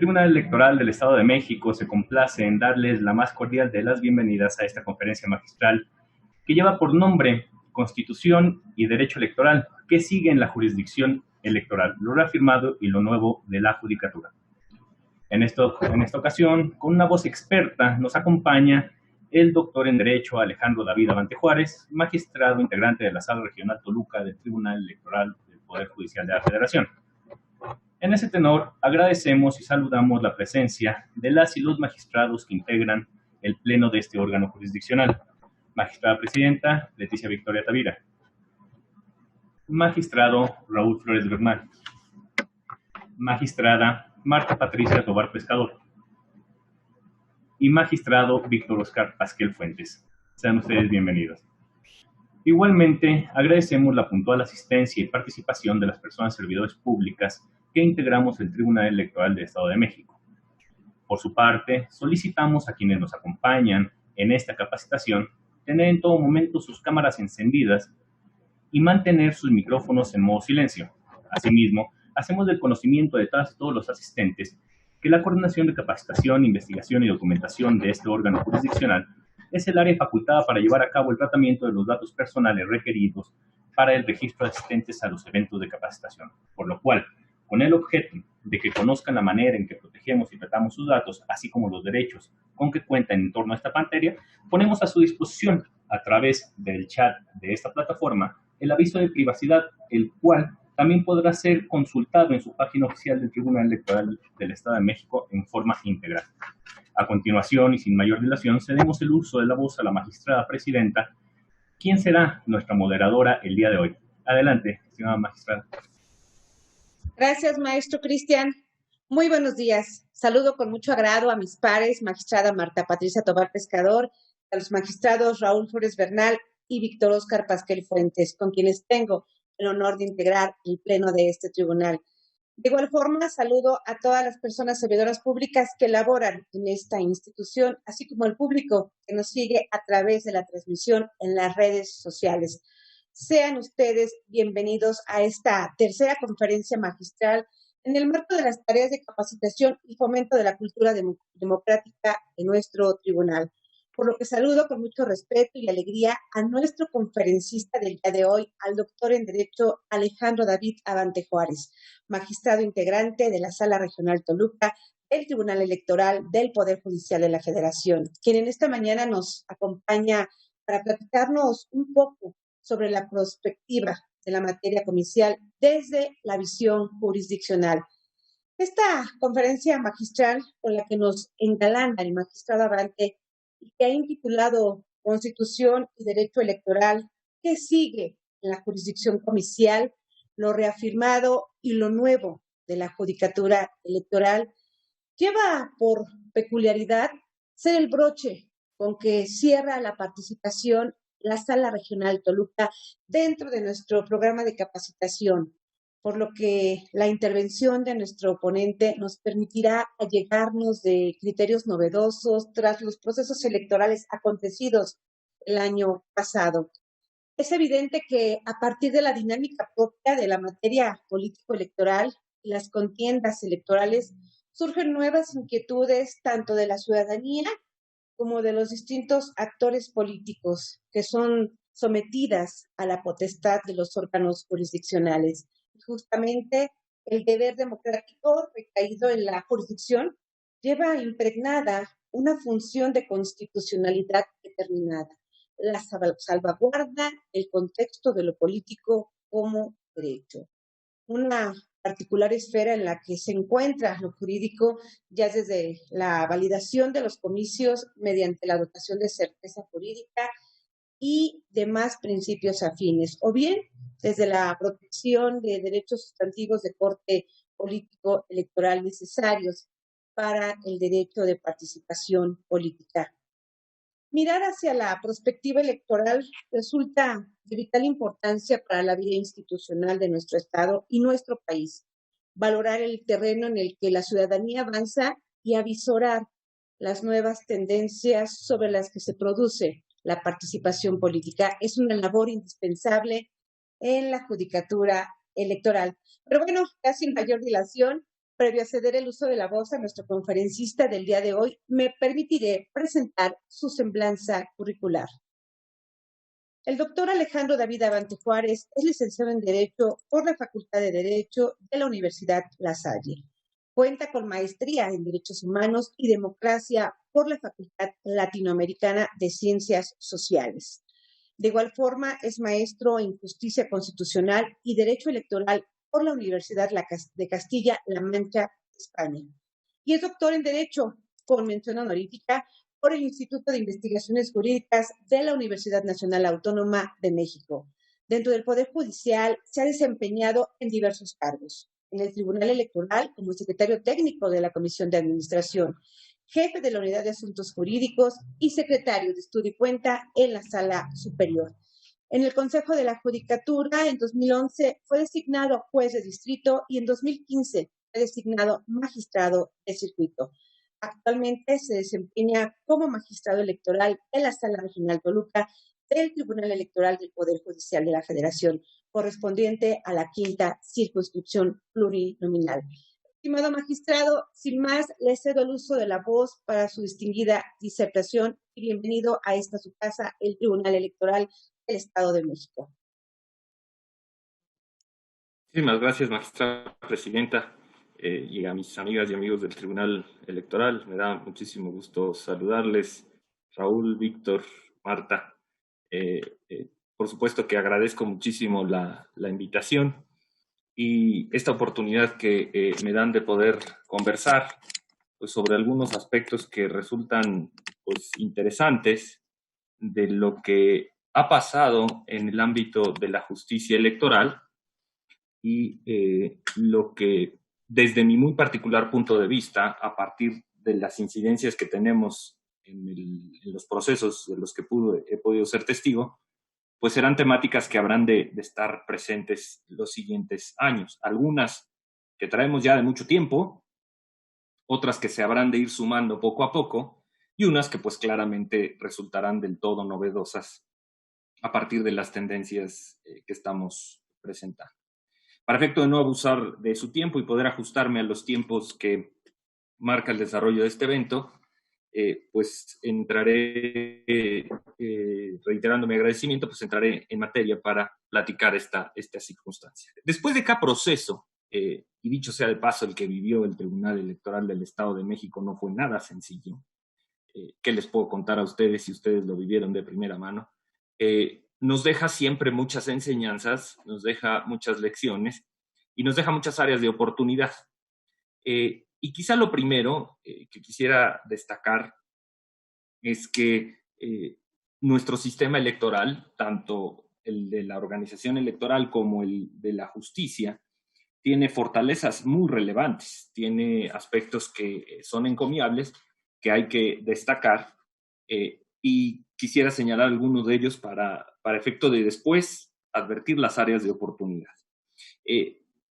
Tribunal Electoral del Estado de México se complace en darles la más cordial de las bienvenidas a esta conferencia magistral que lleva por nombre Constitución y Derecho Electoral, que sigue en la jurisdicción electoral, lo reafirmado y lo nuevo de la Judicatura. En esta ocasión, con una voz experta, nos acompaña el doctor en Derecho Alejandro David Abante Juárez, magistrado integrante de la Sala Regional Toluca del Tribunal Electoral del Poder Judicial de la Federación. En ese tenor, agradecemos y saludamos la presencia de las y los magistrados que integran el pleno de este órgano jurisdiccional. Magistrada Presidenta Leticia Victoria Tavira. Magistrado Raúl Flores Bernal. Magistrada Marta Patricia Tobar Pescador. Y magistrado Víctor Oscar Pasquel Fuentes. Sean ustedes bienvenidos. Igualmente, agradecemos la puntual asistencia y participación de las personas servidores públicas que integramos el Tribunal Electoral del Estado de México. Por su parte, solicitamos a quienes nos acompañan en esta capacitación tener en todo momento sus cámaras encendidas y mantener sus micrófonos en modo silencio. Asimismo, hacemos del conocimiento de todos los asistentes que la coordinación de capacitación, investigación y documentación de este órgano jurisdiccional es el área facultada para llevar a cabo el tratamiento de los datos personales requeridos para el registro de asistentes a los eventos de capacitación, por lo cual, con el objeto de que conozcan la manera en que protegemos y tratamos sus datos, así como los derechos con que cuentan en torno a esta materia, ponemos a su disposición a través del chat de esta plataforma el aviso de privacidad, el cual también podrá ser consultado en su página oficial del Tribunal Electoral del Estado de México en forma integral. A continuación, y sin mayor dilación, cedemos el uso de la voz a la magistrada presidenta, quien será nuestra moderadora el día de hoy. Adelante, estimada magistrada. Gracias, maestro Cristian. Muy buenos días. Saludo con mucho agrado a mis pares, magistrada Marta Patricia Tobar Pescador, a los magistrados Raúl Flores Bernal y Víctor Oscar Pasquel Fuentes, con quienes tengo el honor de integrar el pleno de este tribunal. De igual forma, saludo a todas las personas servidoras públicas que laboran en esta institución, así como al público que nos sigue a través de la transmisión en las redes sociales. Sean ustedes bienvenidos a esta tercera conferencia magistral en el marco de las tareas de capacitación y fomento de la cultura democrática de nuestro tribunal. Por lo que saludo con mucho respeto y alegría a nuestro conferencista del día de hoy, al doctor en Derecho Alejandro David Abante Juárez, magistrado integrante de la Sala Regional Toluca del Tribunal Electoral del Poder Judicial de la Federación, quien en esta mañana nos acompaña para platicarnos un poco sobre la perspectiva de la materia comicial desde la visión jurisdiccional. Esta conferencia magistral con la que nos engalana el magistrado Abante y que ha intitulado Constitución y Derecho Electoral, que sigue en la jurisdicción comicial, lo reafirmado y lo nuevo de la Judicatura Electoral, lleva por peculiaridad ser el broche con que cierra la participación la Sala Regional Toluca dentro de nuestro programa de capacitación, por lo que la intervención de nuestro ponente nos permitirá allegarnos de criterios novedosos tras los procesos electorales acontecidos el año pasado. Es evidente que a partir de la dinámica propia de la materia político-electoral y las contiendas electorales surgen nuevas inquietudes tanto de la ciudadanía como de los distintos actores políticos que son sometidas a la potestad de los órganos jurisdiccionales. Justamente el deber democrático recaído en la jurisdicción lleva impregnada una función de constitucionalidad determinada, la salvaguarda el contexto de lo político como derecho. Una particular esfera en la que se encuentra lo jurídico ya desde la validación de los comicios mediante la dotación de certeza jurídica y demás principios afines, o bien desde la protección de derechos sustantivos de corte político electoral necesarios para el derecho de participación política. Mirar hacia la perspectiva electoral resulta de vital importancia para la vida institucional de nuestro Estado y nuestro país. Valorar el terreno en el que la ciudadanía avanza y avisorar las nuevas tendencias sobre las que se produce la participación política es una labor indispensable en la judicatura electoral. Pero bueno, ya sin mayor dilación, Previo a ceder el uso de la voz a nuestro conferencista del día de hoy, me permitiré presentar su semblanza curricular. El doctor Alejandro David Abante Juárez es licenciado en Derecho por la Facultad de Derecho de la Universidad La Salle. Cuenta con maestría en Derechos Humanos y Democracia por la Facultad Latinoamericana de Ciencias Sociales. De igual forma, es maestro en Justicia Constitucional y Derecho Electoral por la Universidad de Castilla-La Mancha, España. Y es doctor en Derecho, con mención honorífica por el Instituto de Investigaciones Jurídicas de la Universidad Nacional Autónoma de México. Dentro del Poder Judicial se ha desempeñado en diversos cargos. En el Tribunal Electoral como secretario técnico de la Comisión de Administración, jefe de la Unidad de Asuntos Jurídicos y secretario de Estudio y Cuenta en la Sala Superior. En el Consejo de la Judicatura, en 2011, fue designado juez de distrito y en 2015 fue designado magistrado de circuito. Actualmente se desempeña como magistrado electoral en la Sala Regional Toluca del Tribunal Electoral del Poder Judicial de la Federación, correspondiente a la 5ª circunscripción plurinominal. Estimado magistrado, sin más, le cedo el uso de la voz para su distinguida disertación y bienvenido a esta su casa, el Tribunal Electoral del Estado de México. Muchísimas gracias, magistrada presidenta, y a mis amigas y amigos del Tribunal Electoral. Me da muchísimo gusto saludarles, Raúl, Víctor, Marta. Por supuesto que agradezco muchísimo la invitación y esta oportunidad que me dan de poder conversar pues, sobre algunos aspectos que resultan pues, interesantes de lo que ha pasado en el ámbito de la justicia electoral y lo que desde mi muy particular punto de vista, a partir de las incidencias que tenemos en los procesos de los que he podido ser testigo, pues serán temáticas que habrán de estar presentes los siguientes años. Algunas que traemos ya de mucho tiempo, otras que se habrán de ir sumando poco a poco y unas que pues claramente resultarán del todo novedosas a partir de las tendencias que estamos presentando. Para efecto de no abusar de su tiempo y poder ajustarme a los tiempos que marca el desarrollo de este evento, pues entraré, reiterando mi agradecimiento, pues entraré en materia para platicar esta circunstancia. Después de cada proceso, y dicho sea de paso, el que vivió el Tribunal Electoral del Estado de México no fue nada sencillo. ¿Qué les puedo contar a ustedes si ustedes lo vivieron de primera mano? Nos deja siempre muchas enseñanzas, nos deja muchas lecciones y nos deja muchas áreas de oportunidad. Y quizá lo primero que quisiera destacar es que nuestro sistema electoral, tanto el de la organización electoral como el de la justicia, tiene fortalezas muy relevantes, tiene aspectos que son encomiables, que hay que destacar, y quisiera señalar algunos de ellos para efecto de después advertir las áreas de oportunidad.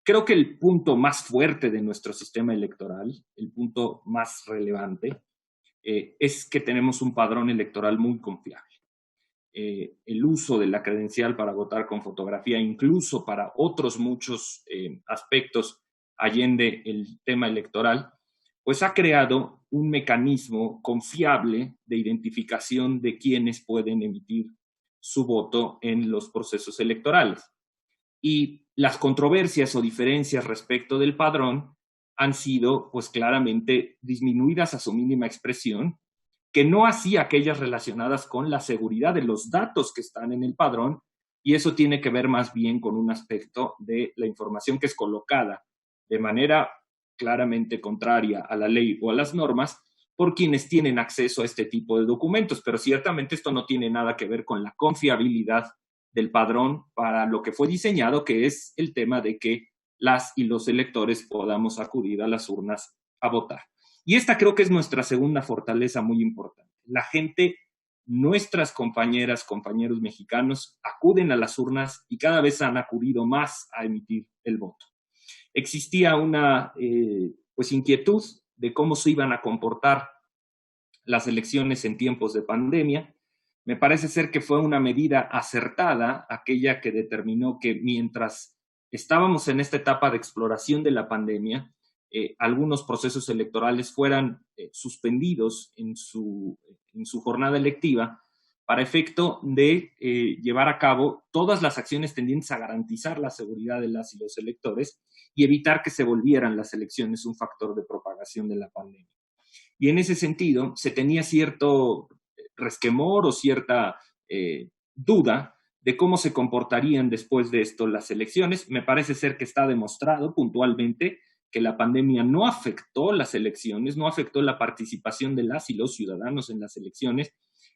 Creo que el punto más fuerte de nuestro sistema electoral, el punto más relevante, es que tenemos un padrón electoral muy confiable. El uso de la credencial para votar con fotografía, incluso para otros muchos aspectos allende el tema electoral, pues ha creado un mecanismo confiable de identificación de quienes pueden emitir su voto en los procesos electorales. Y las controversias o diferencias respecto del padrón han sido, pues claramente, disminuidas a su mínima expresión, que no así aquellas relacionadas con la seguridad de los datos que están en el padrón, y eso tiene que ver más bien con un aspecto de la información que es colocada de manera claramente contraria a la ley o a las normas por quienes tienen acceso a este tipo de documentos, pero ciertamente esto no tiene nada que ver con la confiabilidad del padrón para lo que fue diseñado, que es el tema de que las y los electores podamos acudir a las urnas a votar. Y esta creo que es nuestra segunda fortaleza muy importante. La gente, nuestras compañeras, compañeros mexicanos, acuden a las urnas y cada vez han acudido más a emitir el voto. Existía una pues inquietud de cómo se iban a comportar las elecciones en tiempos de pandemia. Me parece ser que fue una medida acertada, aquella que determinó que mientras estábamos en esta etapa de exploración de la pandemia, algunos procesos electorales fueran suspendidos en su jornada electiva para efecto de llevar a cabo todas las acciones tendientes a garantizar la seguridad de las y los electores y evitar que se volvieran las elecciones un factor de propagación de la pandemia. Y en ese sentido se tenía cierto resquemor o cierta duda de cómo se comportarían después de esto las elecciones. Me parece ser que está demostrado puntualmente que la pandemia no afectó las elecciones, no afectó la participación de las y los ciudadanos en las elecciones,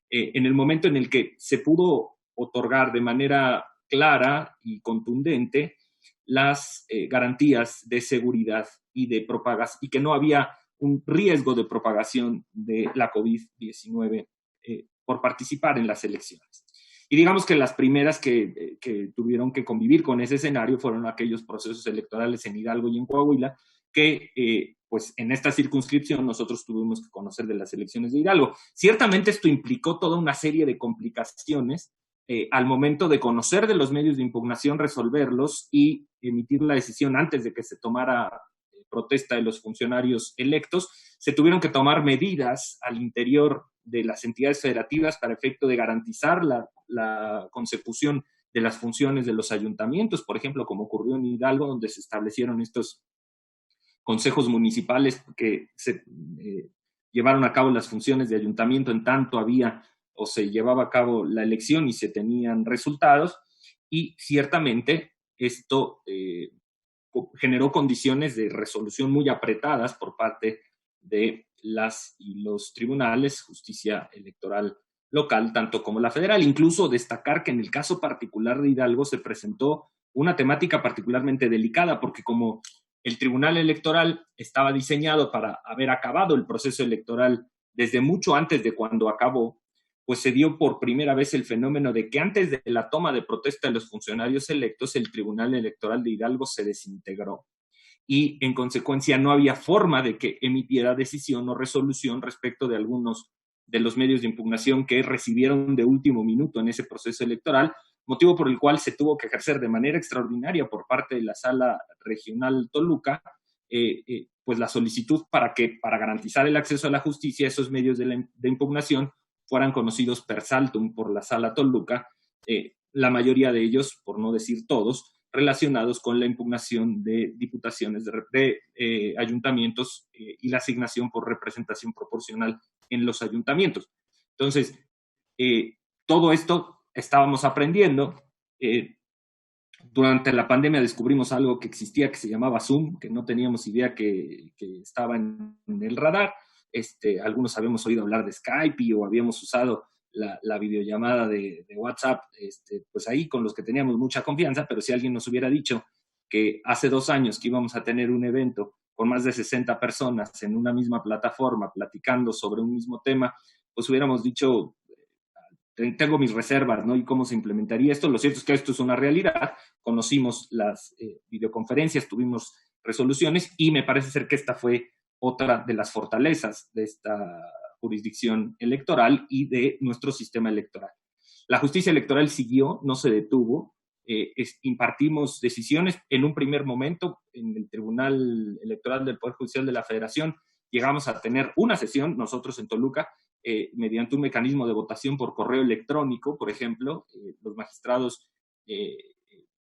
en el momento en el que se pudo otorgar de manera clara y contundente las garantías de seguridad y de propagación, y que no había un riesgo de propagación de la COVID-19 por participar en las elecciones. Y digamos que las primeras que tuvieron que convivir con ese escenario fueron aquellos procesos electorales en Hidalgo y en Coahuila, que pues en esta circunscripción nosotros tuvimos que conocer de las elecciones de Hidalgo. Ciertamente esto implicó toda una serie de complicaciones al momento de conocer de los medios de impugnación, resolverlos y emitir la decisión antes de que se tomara protesta de los funcionarios electos. Se tuvieron que tomar medidas al interior de las entidades federativas para efecto de garantizar la consecución de las funciones de los ayuntamientos, por ejemplo, como ocurrió en Hidalgo, donde se establecieron estos consejos municipales que se llevaron a cabo las funciones de ayuntamiento en tanto había o se llevaba a cabo la elección y se tenían resultados, y ciertamente esto generó condiciones de resolución muy apretadas por parte de las y los tribunales, justicia electoral local, tanto como la federal. Incluso destacar que en el caso particular de Hidalgo se presentó una temática particularmente delicada, porque como el Tribunal Electoral estaba diseñado para haber acabado el proceso electoral desde mucho antes de cuando acabó, pues se dio por primera vez el fenómeno de que antes de la toma de protesta de los funcionarios electos, el Tribunal Electoral de Hidalgo se desintegró. Y en consecuencia no había forma de que emitiera decisión o resolución respecto de algunos de los medios de impugnación que recibieron de último minuto en ese proceso electoral, motivo por el cual se tuvo que ejercer de manera extraordinaria por parte de la Sala Regional Toluca, pues la solicitud para garantizar el acceso a la justicia, esos medios de impugnación fueran conocidos per saltum por la Sala Toluca, la mayoría de ellos, por no decir todos, relacionados con la impugnación de diputaciones de ayuntamientos y la asignación por representación proporcional en los ayuntamientos. Entonces, todo esto estábamos aprendiendo. Durante la pandemia descubrimos algo que existía que se llamaba Zoom, que no teníamos idea que estaba en el radar. Algunos habíamos oído hablar de Skype o habíamos usado la videollamada de WhatsApp, pues ahí con los que teníamos mucha confianza, pero si alguien nos hubiera dicho que hace 2 años que íbamos a tener un evento con más de 60 personas en una misma plataforma platicando sobre un mismo tema, pues hubiéramos dicho, tengo mis reservas, ¿no? Y cómo se implementaría esto. Lo cierto es que esto es una realidad. Conocimos las videoconferencias, tuvimos resoluciones y me parece ser que esta fue otra de las fortalezas de esta jurisdicción electoral y de nuestro sistema electoral. La justicia electoral siguió, no se detuvo. Impartimos decisiones en un primer momento en el Tribunal Electoral del Poder Judicial de la Federación. Llegamos a tener una sesión, nosotros en Toluca, mediante un mecanismo de votación por correo electrónico, por ejemplo, los magistrados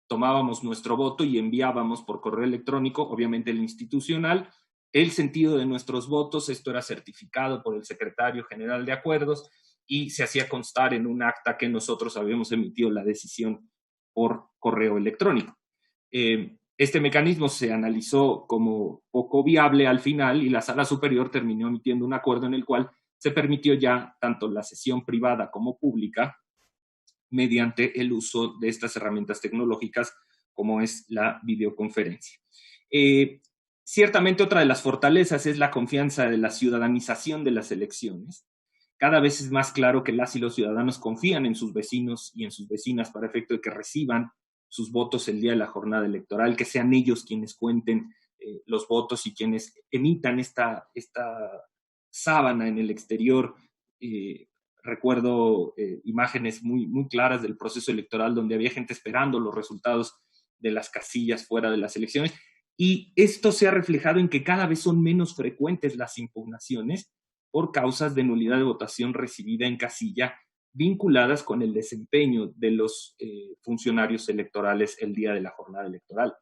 tomábamos nuestro voto y enviábamos por correo electrónico, obviamente el institucional, el sentido de nuestros votos. Esto era certificado por el secretario general de acuerdos y se hacía constar en un acta que nosotros habíamos emitido la decisión por correo electrónico. Este mecanismo se analizó como poco viable al final y la Sala Superior terminó emitiendo un acuerdo en el cual se permitió ya tanto la sesión privada como pública mediante el uso de estas herramientas tecnológicas como es la videoconferencia. Ciertamente otra de las fortalezas es la confianza de la ciudadanización de las elecciones. Cada vez es más claro que las y los ciudadanos confían en sus vecinos y en sus vecinas para efecto de que reciban sus votos el día de la jornada electoral, que sean ellos quienes cuenten los votos y quienes emitan esta sábana en el exterior. Recuerdo imágenes muy, muy claras del proceso electoral donde había gente esperando los resultados de las casillas fuera de las elecciones. Y esto se ha reflejado en que cada vez son menos frecuentes las impugnaciones por causas de nulidad de votación recibida en casilla vinculadas con el desempeño de los funcionarios electorales el día de la jornada electoral.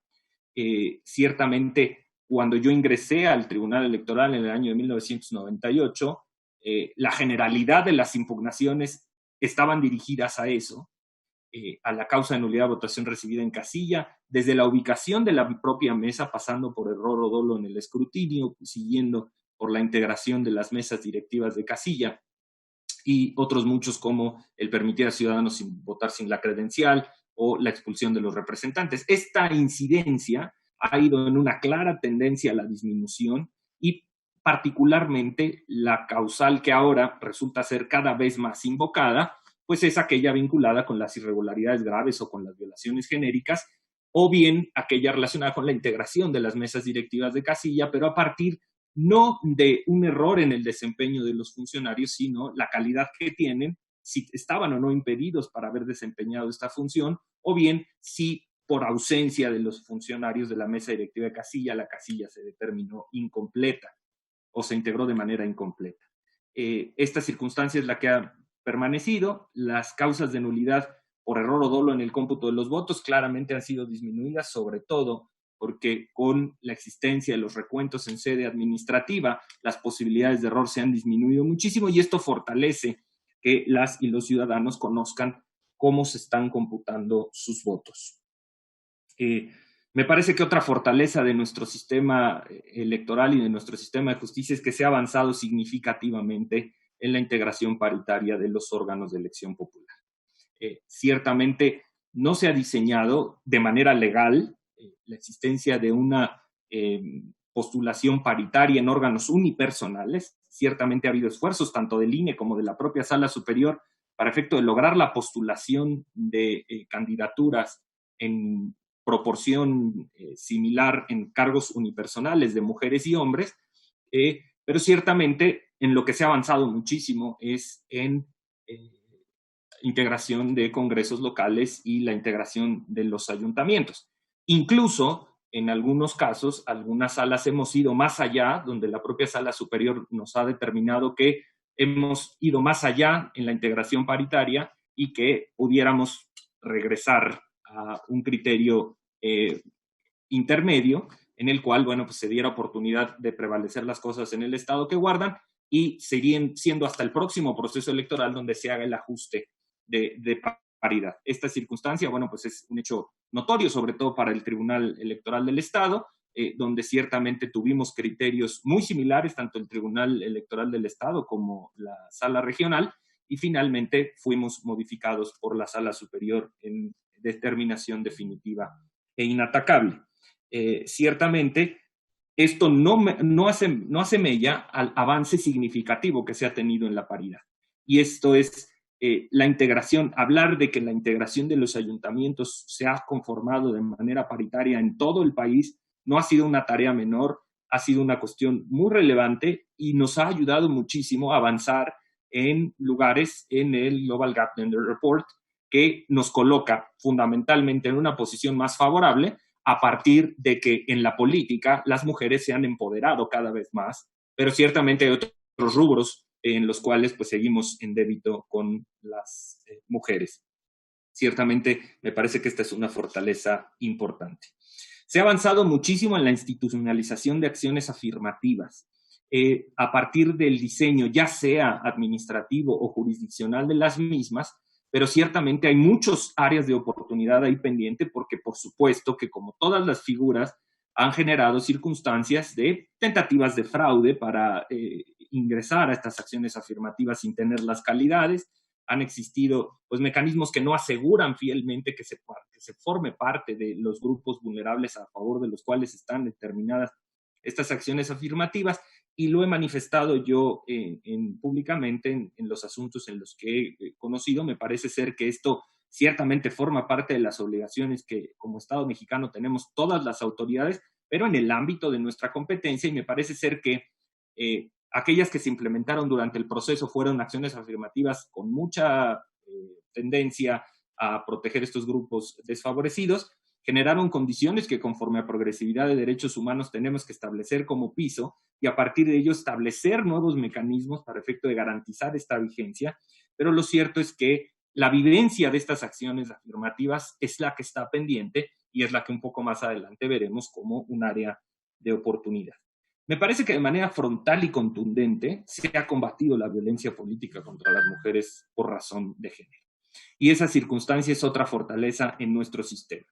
Ciertamente, cuando yo ingresé al Tribunal Electoral en el año de 1998, la generalidad de las impugnaciones estaban dirigidas a eso, a la causa de nulidad de votación recibida en casilla, desde la ubicación de la propia mesa, pasando por error o dolo en el escrutinio, siguiendo por la integración de las mesas directivas de casilla, y otros muchos como el permitir a ciudadanos votar sin la credencial o la expulsión de los representantes. Esta incidencia ha ido en una clara tendencia a la disminución y particularmente la causal que ahora resulta ser cada vez más invocada, pues es aquella vinculada con las irregularidades graves o con las violaciones genéricas, o bien aquella relacionada con la integración de las mesas directivas de casilla, pero a partir no de un error en el desempeño de los funcionarios, sino la calidad que tienen, si estaban o no impedidos para haber desempeñado esta función, o bien si por ausencia de los funcionarios de la mesa directiva de casilla, la casilla se determinó incompleta o se integró de manera incompleta. Esta circunstancia es la que ha permanecido. Las causas de nulidad por error o dolo en el cómputo de los votos claramente han sido disminuidas, sobre todo porque con la existencia de los recuentos en sede administrativa, las posibilidades de error se han disminuido muchísimo y esto fortalece que las y los ciudadanos conozcan cómo se están computando sus votos. Me parece que otra fortaleza de nuestro sistema electoral y de nuestro sistema de justicia es que se ha avanzado significativamente en la integración paritaria de los órganos de elección popular. Ciertamente no se ha diseñado de manera legal la existencia de una postulación paritaria en órganos unipersonales. Ciertamente ha habido esfuerzos tanto del INE como de la propia Sala Superior para efecto de lograr la postulación de candidaturas en proporción similar en cargos unipersonales de mujeres y hombres, pero ciertamente en lo que se ha avanzado muchísimo es en integración de congresos locales y la integración de los ayuntamientos. Incluso, en algunos casos, algunas salas hemos ido más allá, donde la propia Sala Superior nos ha determinado que hemos ido más allá en la integración paritaria y que pudiéramos regresar a un criterio intermedio en el cual, bueno, pues se diera oportunidad de prevalecer las cosas en el estado que guardan y seguirían siendo hasta el próximo proceso electoral donde se haga el ajuste de paridad. Esta circunstancia, bueno, pues es un hecho notorio, sobre todo para el Tribunal Electoral del Estado, donde ciertamente tuvimos criterios muy similares, tanto el Tribunal Electoral del Estado como la Sala Regional, y finalmente fuimos modificados por la Sala Superior en determinación definitiva e inatacable. Ciertamente, esto no hace mella al avance significativo que se ha tenido en la paridad. Y esto es la integración, hablar de que la integración de los ayuntamientos se ha conformado de manera paritaria en todo el país, no ha sido una tarea menor, ha sido una cuestión muy relevante y nos ha ayudado muchísimo a avanzar en lugares en el Global Gap Gender Report, que nos coloca fundamentalmente en una posición más favorable a partir de que en la política las mujeres se han empoderado cada vez más, pero ciertamente hay otros rubros en los cuales pues seguimos en débito con las mujeres. Ciertamente me parece que esta es una fortaleza importante. Se ha avanzado muchísimo en la institucionalización de acciones afirmativas a partir del diseño, ya sea administrativo o jurisdiccional de las mismas, pero ciertamente hay muchas áreas de oportunidad ahí pendiente porque por supuesto que como todas las figuras han generado circunstancias de tentativas de fraude para ingresar a estas acciones afirmativas sin tener las calidades. Han existido pues, mecanismos que no aseguran fielmente que se forme parte de los grupos vulnerables a favor de los cuales están determinadas estas acciones afirmativas, y lo he manifestado yo públicamente en los asuntos en los que he conocido. Me parece ser que esto ciertamente forma parte de las obligaciones que como Estado mexicano tenemos todas las autoridades, pero en el ámbito de nuestra competencia, y me parece ser que aquellas que se implementaron durante el proceso fueron acciones afirmativas con mucha tendencia a proteger estos grupos desfavorecidos, generaron condiciones que conforme a progresividad de derechos humanos tenemos que establecer como piso y a partir de ello establecer nuevos mecanismos para efecto de garantizar esta vigencia, pero lo cierto es que la vivencia de estas acciones afirmativas es la que está pendiente y es la que un poco más adelante veremos como un área de oportunidad. Me parece que de manera frontal y contundente se ha combatido la violencia política contra las mujeres por razón de género. Y esa circunstancia es otra fortaleza en nuestro sistema.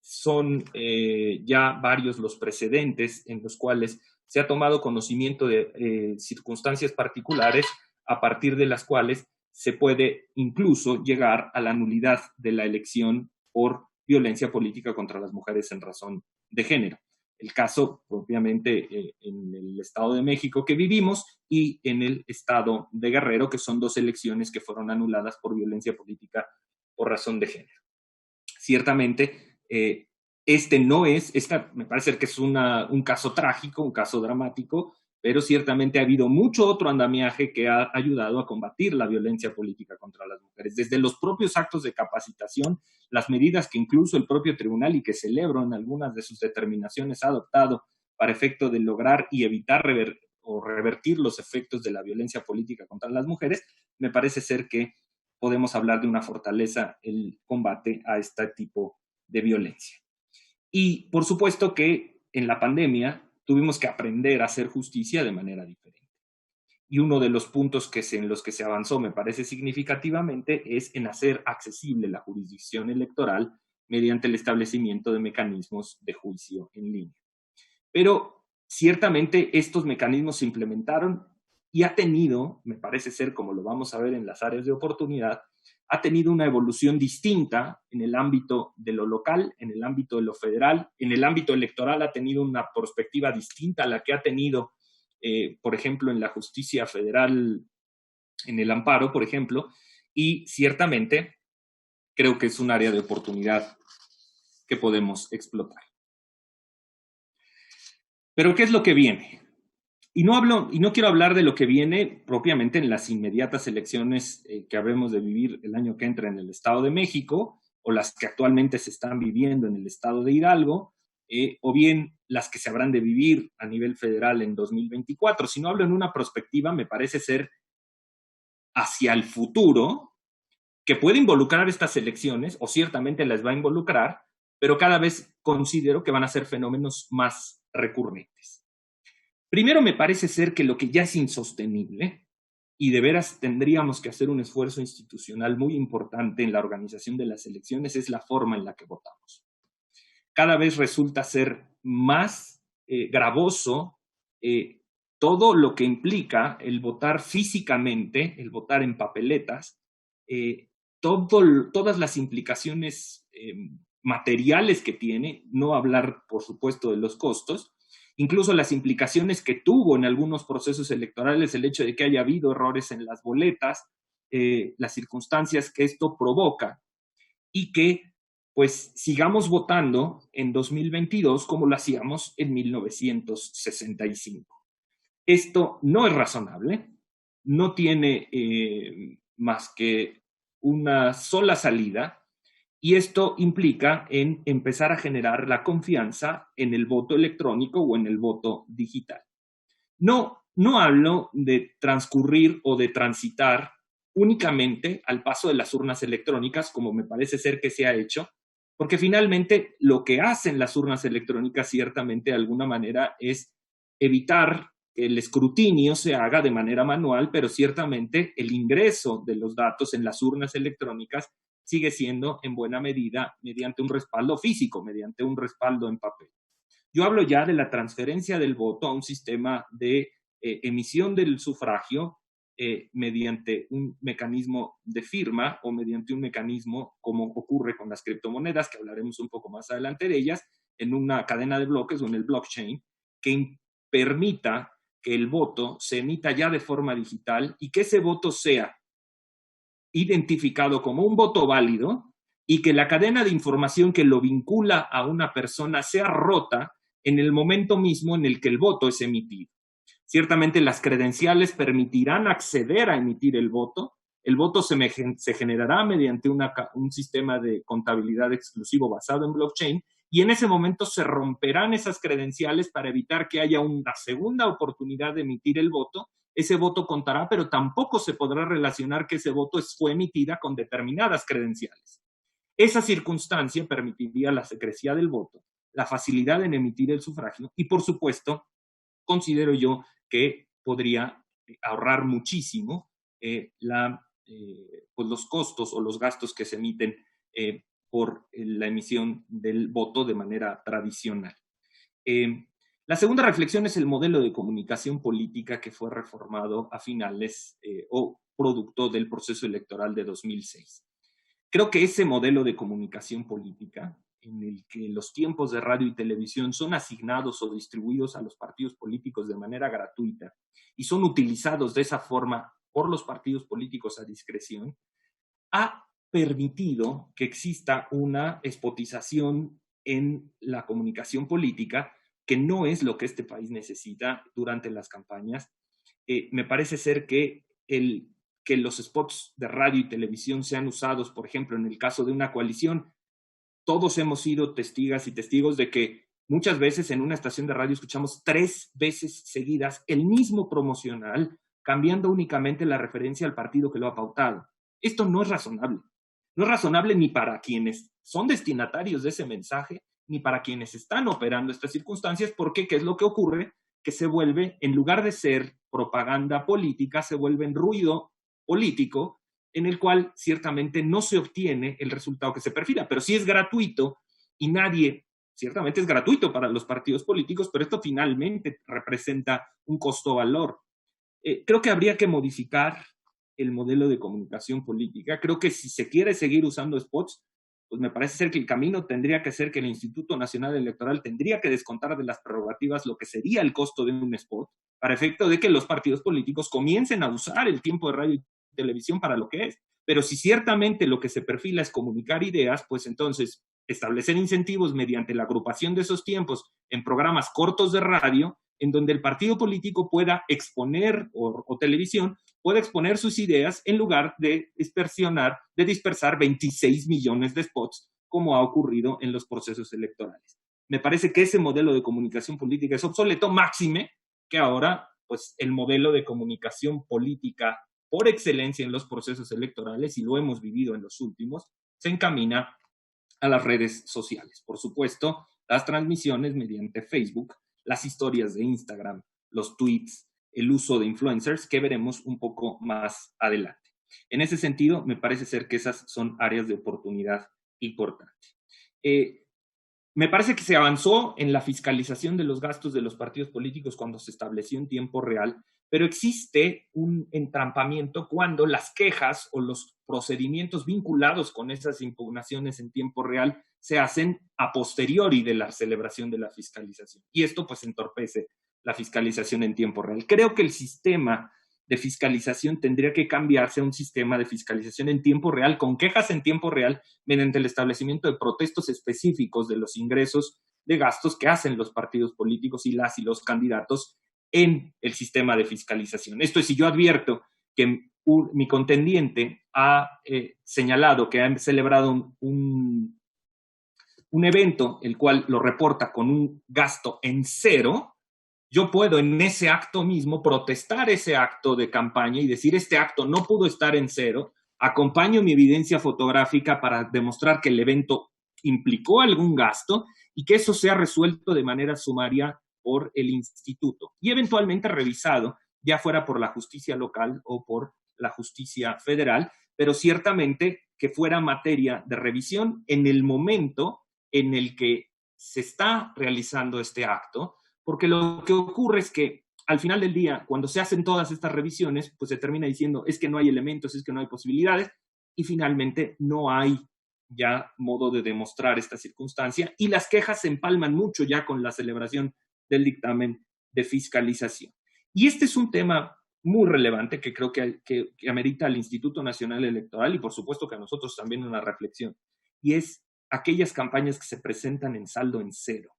Son ya varios los precedentes en los cuales se ha tomado conocimiento de circunstancias particulares a partir de las cuales se puede incluso llegar a la nulidad de la elección por violencia política contra las mujeres en razón de género. El caso propiamente en el Estado de México que vivimos y en el Estado de Guerrero, que son dos elecciones que fueron anuladas por violencia política por razón de género. Ciertamente, me parece que es un caso trágico, un caso dramático, pero ciertamente ha habido mucho otro andamiaje que ha ayudado a combatir la violencia política contra las mujeres, desde los propios actos de capacitación, las medidas que incluso el propio tribunal y que celebro en algunas de sus determinaciones ha adoptado para efecto de lograr y evitar revertir los efectos de la violencia política contra las mujeres. Me parece ser que podemos hablar de una fortaleza el combate a este tipo de violencia. Y por supuesto que en la pandemia tuvimos que aprender a hacer justicia de manera diferente. Y uno de los puntos en los que se avanzó, me parece significativamente, es en hacer accesible la jurisdicción electoral mediante el establecimiento de mecanismos de juicio en línea. Pero ciertamente estos mecanismos se implementaron y ha tenido, me parece ser, como lo vamos a ver en las áreas de oportunidad, ha tenido una evolución distinta en el ámbito de lo local, en el ámbito de lo federal, en el ámbito electoral ha tenido una perspectiva distinta a la que ha tenido, por ejemplo, en la justicia federal, en el amparo, por ejemplo, y ciertamente creo que es un área de oportunidad que podemos explotar. Pero ¿qué es lo que viene? Y no quiero hablar de lo que viene propiamente en las inmediatas elecciones que habremos de vivir el año que entra en el Estado de México, o las que actualmente se están viviendo en el Estado de Hidalgo, o bien las que se habrán de vivir a nivel federal en 2024. Si no hablo en una perspectiva, me parece ser hacia el futuro, que puede involucrar estas elecciones, o ciertamente las va a involucrar, pero cada vez considero que van a ser fenómenos más recurrentes. Primero, me parece ser que lo que ya es insostenible, y de veras tendríamos que hacer un esfuerzo institucional muy importante en la organización de las elecciones, es la forma en la que votamos. Cada vez resulta ser más gravoso todo lo que implica el votar físicamente, el votar en papeletas, todas las implicaciones materiales que tiene, no hablar, por supuesto, de los costos, incluso las implicaciones que tuvo en algunos procesos electorales, el hecho de que haya habido errores en las boletas, las circunstancias que esto provoca y que pues sigamos votando en 2022 como lo hacíamos en 1965. Esto no es razonable, no tiene más que una sola salida, y esto implica en empezar a generar la confianza en el voto electrónico o en el voto digital. No hablo de transcurrir o de transitar únicamente al paso de las urnas electrónicas, como me parece ser que se ha hecho, porque finalmente lo que hacen las urnas electrónicas ciertamente de alguna manera es evitar que el escrutinio se haga de manera manual, pero ciertamente el ingreso de los datos en las urnas electrónicas sigue siendo en buena medida mediante un respaldo físico, mediante un respaldo en papel. Yo hablo ya de la transferencia del voto a un sistema de emisión del sufragio mediante un mecanismo de firma o mediante un mecanismo como ocurre con las criptomonedas, que hablaremos un poco más adelante de ellas, en una cadena de bloques o en el blockchain, que permita que el voto se emita ya de forma digital y que ese voto sea identificado como un voto válido y que la cadena de información que lo vincula a una persona sea rota en el momento mismo en el que el voto es emitido. Ciertamente las credenciales permitirán acceder a emitir el voto, El voto se generará mediante un sistema de contabilidad exclusivo basado en blockchain, y en ese momento se romperán esas credenciales para evitar que haya una segunda oportunidad de emitir el voto. Ese voto contará, pero tampoco se podrá relacionar que ese voto fue emitida con determinadas credenciales. Esa circunstancia permitiría la secrecía del voto, la facilidad en emitir el sufragio y, por supuesto, considero yo que podría ahorrar muchísimo pues los costos o los gastos que se emiten por la emisión del voto de manera tradicional. La segunda reflexión es el modelo de comunicación política que fue reformado a finales o producto del proceso electoral de 2006. Creo que ese modelo de comunicación política, en el que los tiempos de radio y televisión son asignados o distribuidos a los partidos políticos de manera gratuita y son utilizados de esa forma por los partidos políticos a discreción, ha permitido que exista una espotización en la comunicación política que no es lo que este país necesita durante las campañas. Me parece ser que los spots de radio y televisión sean usados, por ejemplo, en el caso de una coalición, todos hemos sido testigas y testigos de que muchas veces en una estación de radio escuchamos 3 veces seguidas el mismo promocional, cambiando únicamente la referencia al partido que lo ha pautado. Esto no es razonable. No es razonable ni para quienes son destinatarios de ese mensaje, ni para quienes están operando estas circunstancias, porque ¿qué es lo que ocurre? Que se vuelve, en lugar de ser propaganda política, se vuelve en ruido político, en el cual ciertamente no se obtiene el resultado que se perfila, pero sí es gratuito y nadie, ciertamente es gratuito para los partidos políticos, pero esto finalmente representa un costo-valor. Creo que habría que modificar el modelo de comunicación política. Creo que si se quiere seguir usando spots, pues me parece ser que el camino tendría que ser que el Instituto Nacional Electoral tendría que descontar de las prerrogativas lo que sería el costo de un spot, para efecto de que los partidos políticos comiencen a usar el tiempo de radio y televisión para lo que es. Pero si ciertamente lo que se perfila es comunicar ideas, pues entonces establecer incentivos mediante la agrupación de esos tiempos en programas cortos de radio, en donde el partido político pueda exponer, o televisión, pueda exponer sus ideas en lugar de dispersar 26 millones de spots, como ha ocurrido en los procesos electorales. Me parece que ese modelo de comunicación política es obsoleto, máxime que ahora pues, el modelo de comunicación política por excelencia en los procesos electorales, y lo hemos vivido en los últimos, se encamina a las redes sociales. Por supuesto, las transmisiones mediante Facebook, las historias de Instagram, los tweets, el uso de influencers, que veremos un poco más adelante. En ese sentido, me parece ser que esas son áreas de oportunidad importantes. Me parece que se avanzó en la fiscalización de los gastos de los partidos políticos cuando se estableció en tiempo real, pero existe un entrampamiento cuando las quejas o los procedimientos vinculados con esas impugnaciones en tiempo real se hacen a posteriori de la celebración de la fiscalización. Y esto pues entorpece la fiscalización en tiempo real. Creo que el sistema de fiscalización tendría que cambiarse a un sistema de fiscalización en tiempo real, con quejas en tiempo real, mediante el establecimiento de protestos específicos de los ingresos de gastos que hacen los partidos políticos y los candidatos en el sistema de fiscalización. Esto es, si yo advierto que mi contendiente ha señalado que ha celebrado un evento, el cual lo reporta con un gasto en cero, yo puedo en ese acto mismo protestar ese acto de campaña y decir, este acto no pudo estar en cero, acompaño mi evidencia fotográfica para demostrar que el evento implicó algún gasto y que eso sea resuelto de manera sumaria por el instituto y eventualmente revisado, ya fuera por la justicia local o por la justicia federal, pero ciertamente que fuera materia de revisión en el momento en el que se está realizando este acto, porque lo que ocurre es que al final del día, cuando se hacen todas estas revisiones, pues se termina diciendo es que no hay elementos, es que no hay posibilidades, y finalmente no hay ya modo de demostrar esta circunstancia, y las quejas se empalman mucho ya con la celebración del dictamen de fiscalización. Y este es un tema muy relevante que creo que amerita al Instituto Nacional Electoral y por supuesto que a nosotros también una reflexión, y es aquellas campañas que se presentan en saldo en cero.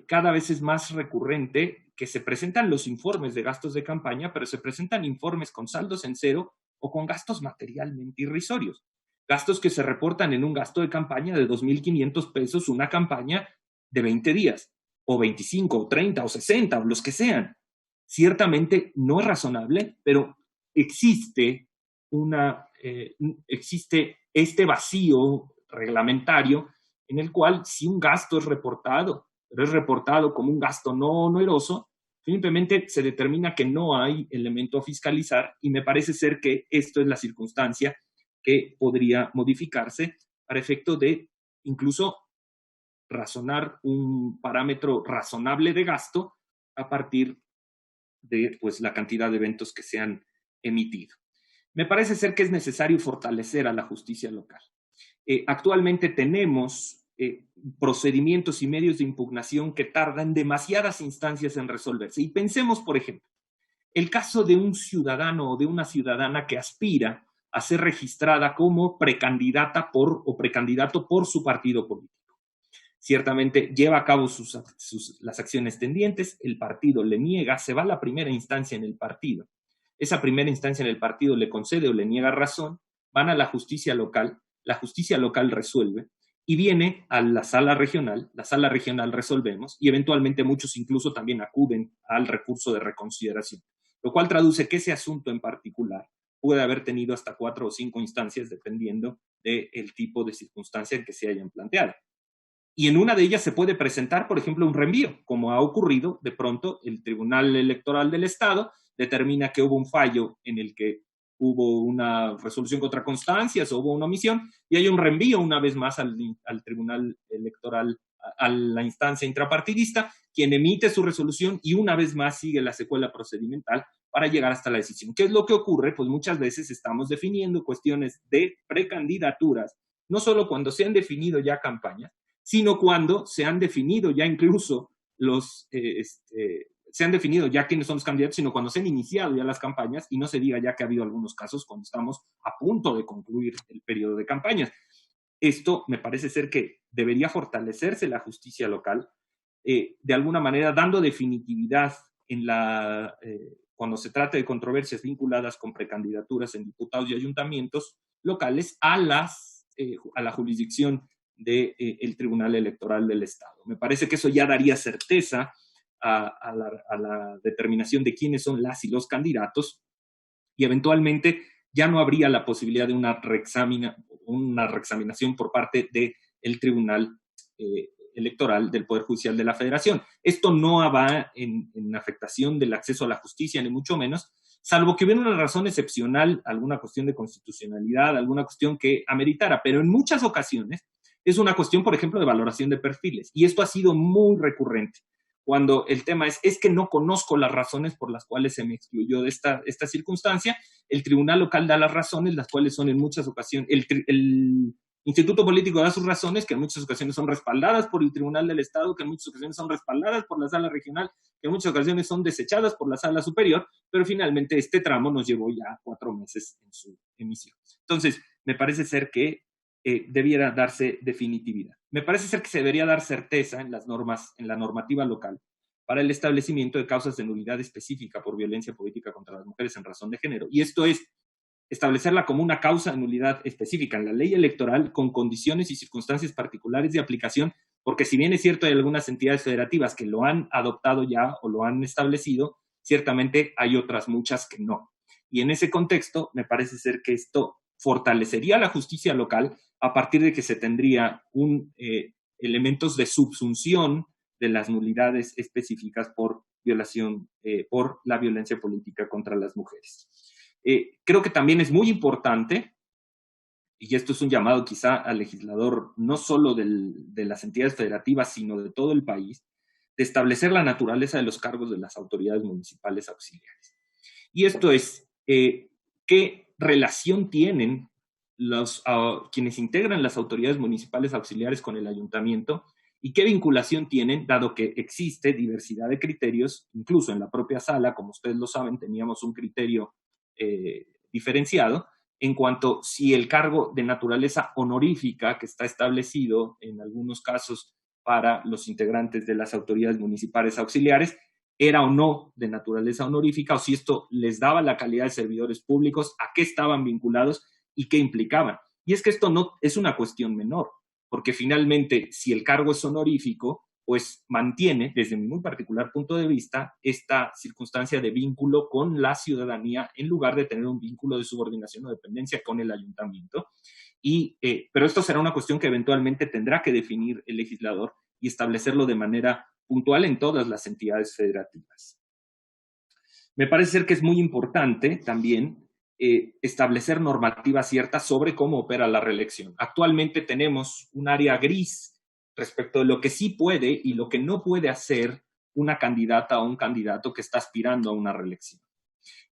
Cada vez es más recurrente que se presentan los informes de gastos de campaña, pero se presentan informes con saldos en cero o con gastos materialmente irrisorios. Gastos que se reportan en un gasto de campaña de 2.500 pesos, una campaña de 20 días, o 25, o 30, o 60, o los que sean. Ciertamente no es razonable, pero existe este vacío reglamentario en el cual si un gasto es reportado, pero es reportado como un gasto no oneroso, simplemente se determina que no hay elemento a fiscalizar y me parece ser que esto es la circunstancia que podría modificarse para efecto de incluso razonar un parámetro razonable de gasto a partir de pues, la cantidad de eventos que se han emitido. Me parece ser que es necesario fortalecer a la justicia local. Actualmente tenemos procedimientos y medios de impugnación que tardan demasiadas instancias en resolverse. Y pensemos, por ejemplo, el caso de un ciudadano o de una ciudadana que aspira a ser registrada como precandidata o precandidato por su partido político. Ciertamente lleva a cabo las acciones tendientes, el partido le niega, se va a la primera instancia en el partido. Esa primera instancia en el partido le concede o le niega razón, van a la justicia local resuelve y viene a la sala regional resolvemos y eventualmente muchos incluso también acuden al recurso de reconsideración, lo cual traduce que ese asunto en particular puede haber tenido hasta 4 o 5 instancias dependiendo del tipo de circunstancia en que se hayan planteado. Y en una de ellas se puede presentar, por ejemplo, un reenvío, como ha ocurrido, de pronto el Tribunal Electoral del Estado determina que hubo un fallo en el que hubo una resolución contra constancias o hubo una omisión, y hay un reenvío una vez más al Tribunal Electoral, a la instancia intrapartidista, quien emite su resolución y una vez más sigue la secuela procedimental para llegar hasta la decisión. ¿Qué es lo que ocurre? Pues muchas veces estamos definiendo cuestiones de precandidaturas, no solo cuando se han definido ya campañas, sino cuando se han definido ya incluso se han definido ya quiénes son los candidatos, sino cuando se han iniciado ya las campañas y no se diga ya que ha habido algunos casos cuando estamos a punto de concluir el periodo de campañas. Esto me parece ser que debería fortalecerse la justicia local, de alguna manera dando definitividad cuando se trata de controversias vinculadas con precandidaturas en diputados y ayuntamientos locales a la jurisdicción del Tribunal Electoral del Estado. Me parece que eso ya daría certeza a la determinación de quiénes son las y los candidatos y eventualmente ya no habría la posibilidad de una reexaminación por parte del Tribunal Electoral del Poder Judicial de la Federación. Esto no va en afectación del acceso a la justicia, ni mucho menos, salvo que hubiera una razón excepcional, alguna cuestión de constitucionalidad, alguna cuestión que ameritara, pero en muchas ocasiones es una cuestión, por ejemplo, de valoración de perfiles. Y esto ha sido muy recurrente. Cuando el tema es que no conozco las razones por las cuales se me excluyó de esta circunstancia, el tribunal local da las razones, las cuales son en muchas ocasiones, el instituto político da sus razones, que en muchas ocasiones son respaldadas por el Tribunal del Estado, que en muchas ocasiones son respaldadas por la sala regional, que en muchas ocasiones son desechadas por la sala superior, pero finalmente este tramo nos llevó ya 4 meses en su emisión. Entonces, me parece ser que debiera darse definitividad. Me parece ser que se debería dar certeza en las normas, en la normativa local, para el establecimiento de causas de nulidad específica por violencia política contra las mujeres en razón de género. Y esto es establecerla como una causa de nulidad específica en la ley electoral con condiciones y circunstancias particulares de aplicación, porque si bien es cierto hay algunas entidades federativas que lo han adoptado ya o lo han establecido, ciertamente hay otras muchas que no. Y en ese contexto, me parece ser que esto fortalecería la justicia local a partir de que se tendría elementos de subsunción de las nulidades específicas por violación, por la violencia política contra las mujeres. Creo que también es muy importante, y esto es un llamado quizá al legislador, no solo de las entidades federativas, sino de todo el país, de establecer la naturaleza de los cargos de las autoridades municipales auxiliares. Y esto es, ¿qué relación tienen quienes integran las autoridades municipales auxiliares con el ayuntamiento? ¿Y qué vinculación tienen, dado que existe diversidad de criterios, incluso en la propia sala, como ustedes lo saben, teníamos un criterio diferenciado, en cuanto si el cargo de naturaleza honorífica que está establecido en algunos casos para los integrantes de las autoridades municipales auxiliares era o no de naturaleza honorífica, o si esto les daba la calidad de servidores públicos, a qué estaban vinculados y qué implicaban. Y es que esto no es una cuestión menor, porque finalmente, si el cargo es honorífico, pues mantiene, desde mi muy particular punto de vista, esta circunstancia de vínculo con la ciudadanía en lugar de tener un vínculo de subordinación o dependencia con el ayuntamiento. Pero esto será una cuestión que eventualmente tendrá que definir el legislador y establecerlo de manera puntual en todas las entidades federativas. Me parece ser que es muy importante también establecer normativas ciertas sobre cómo opera la reelección. Actualmente tenemos un área gris respecto de lo que sí puede y lo que no puede hacer una candidata o un candidato que está aspirando a una reelección.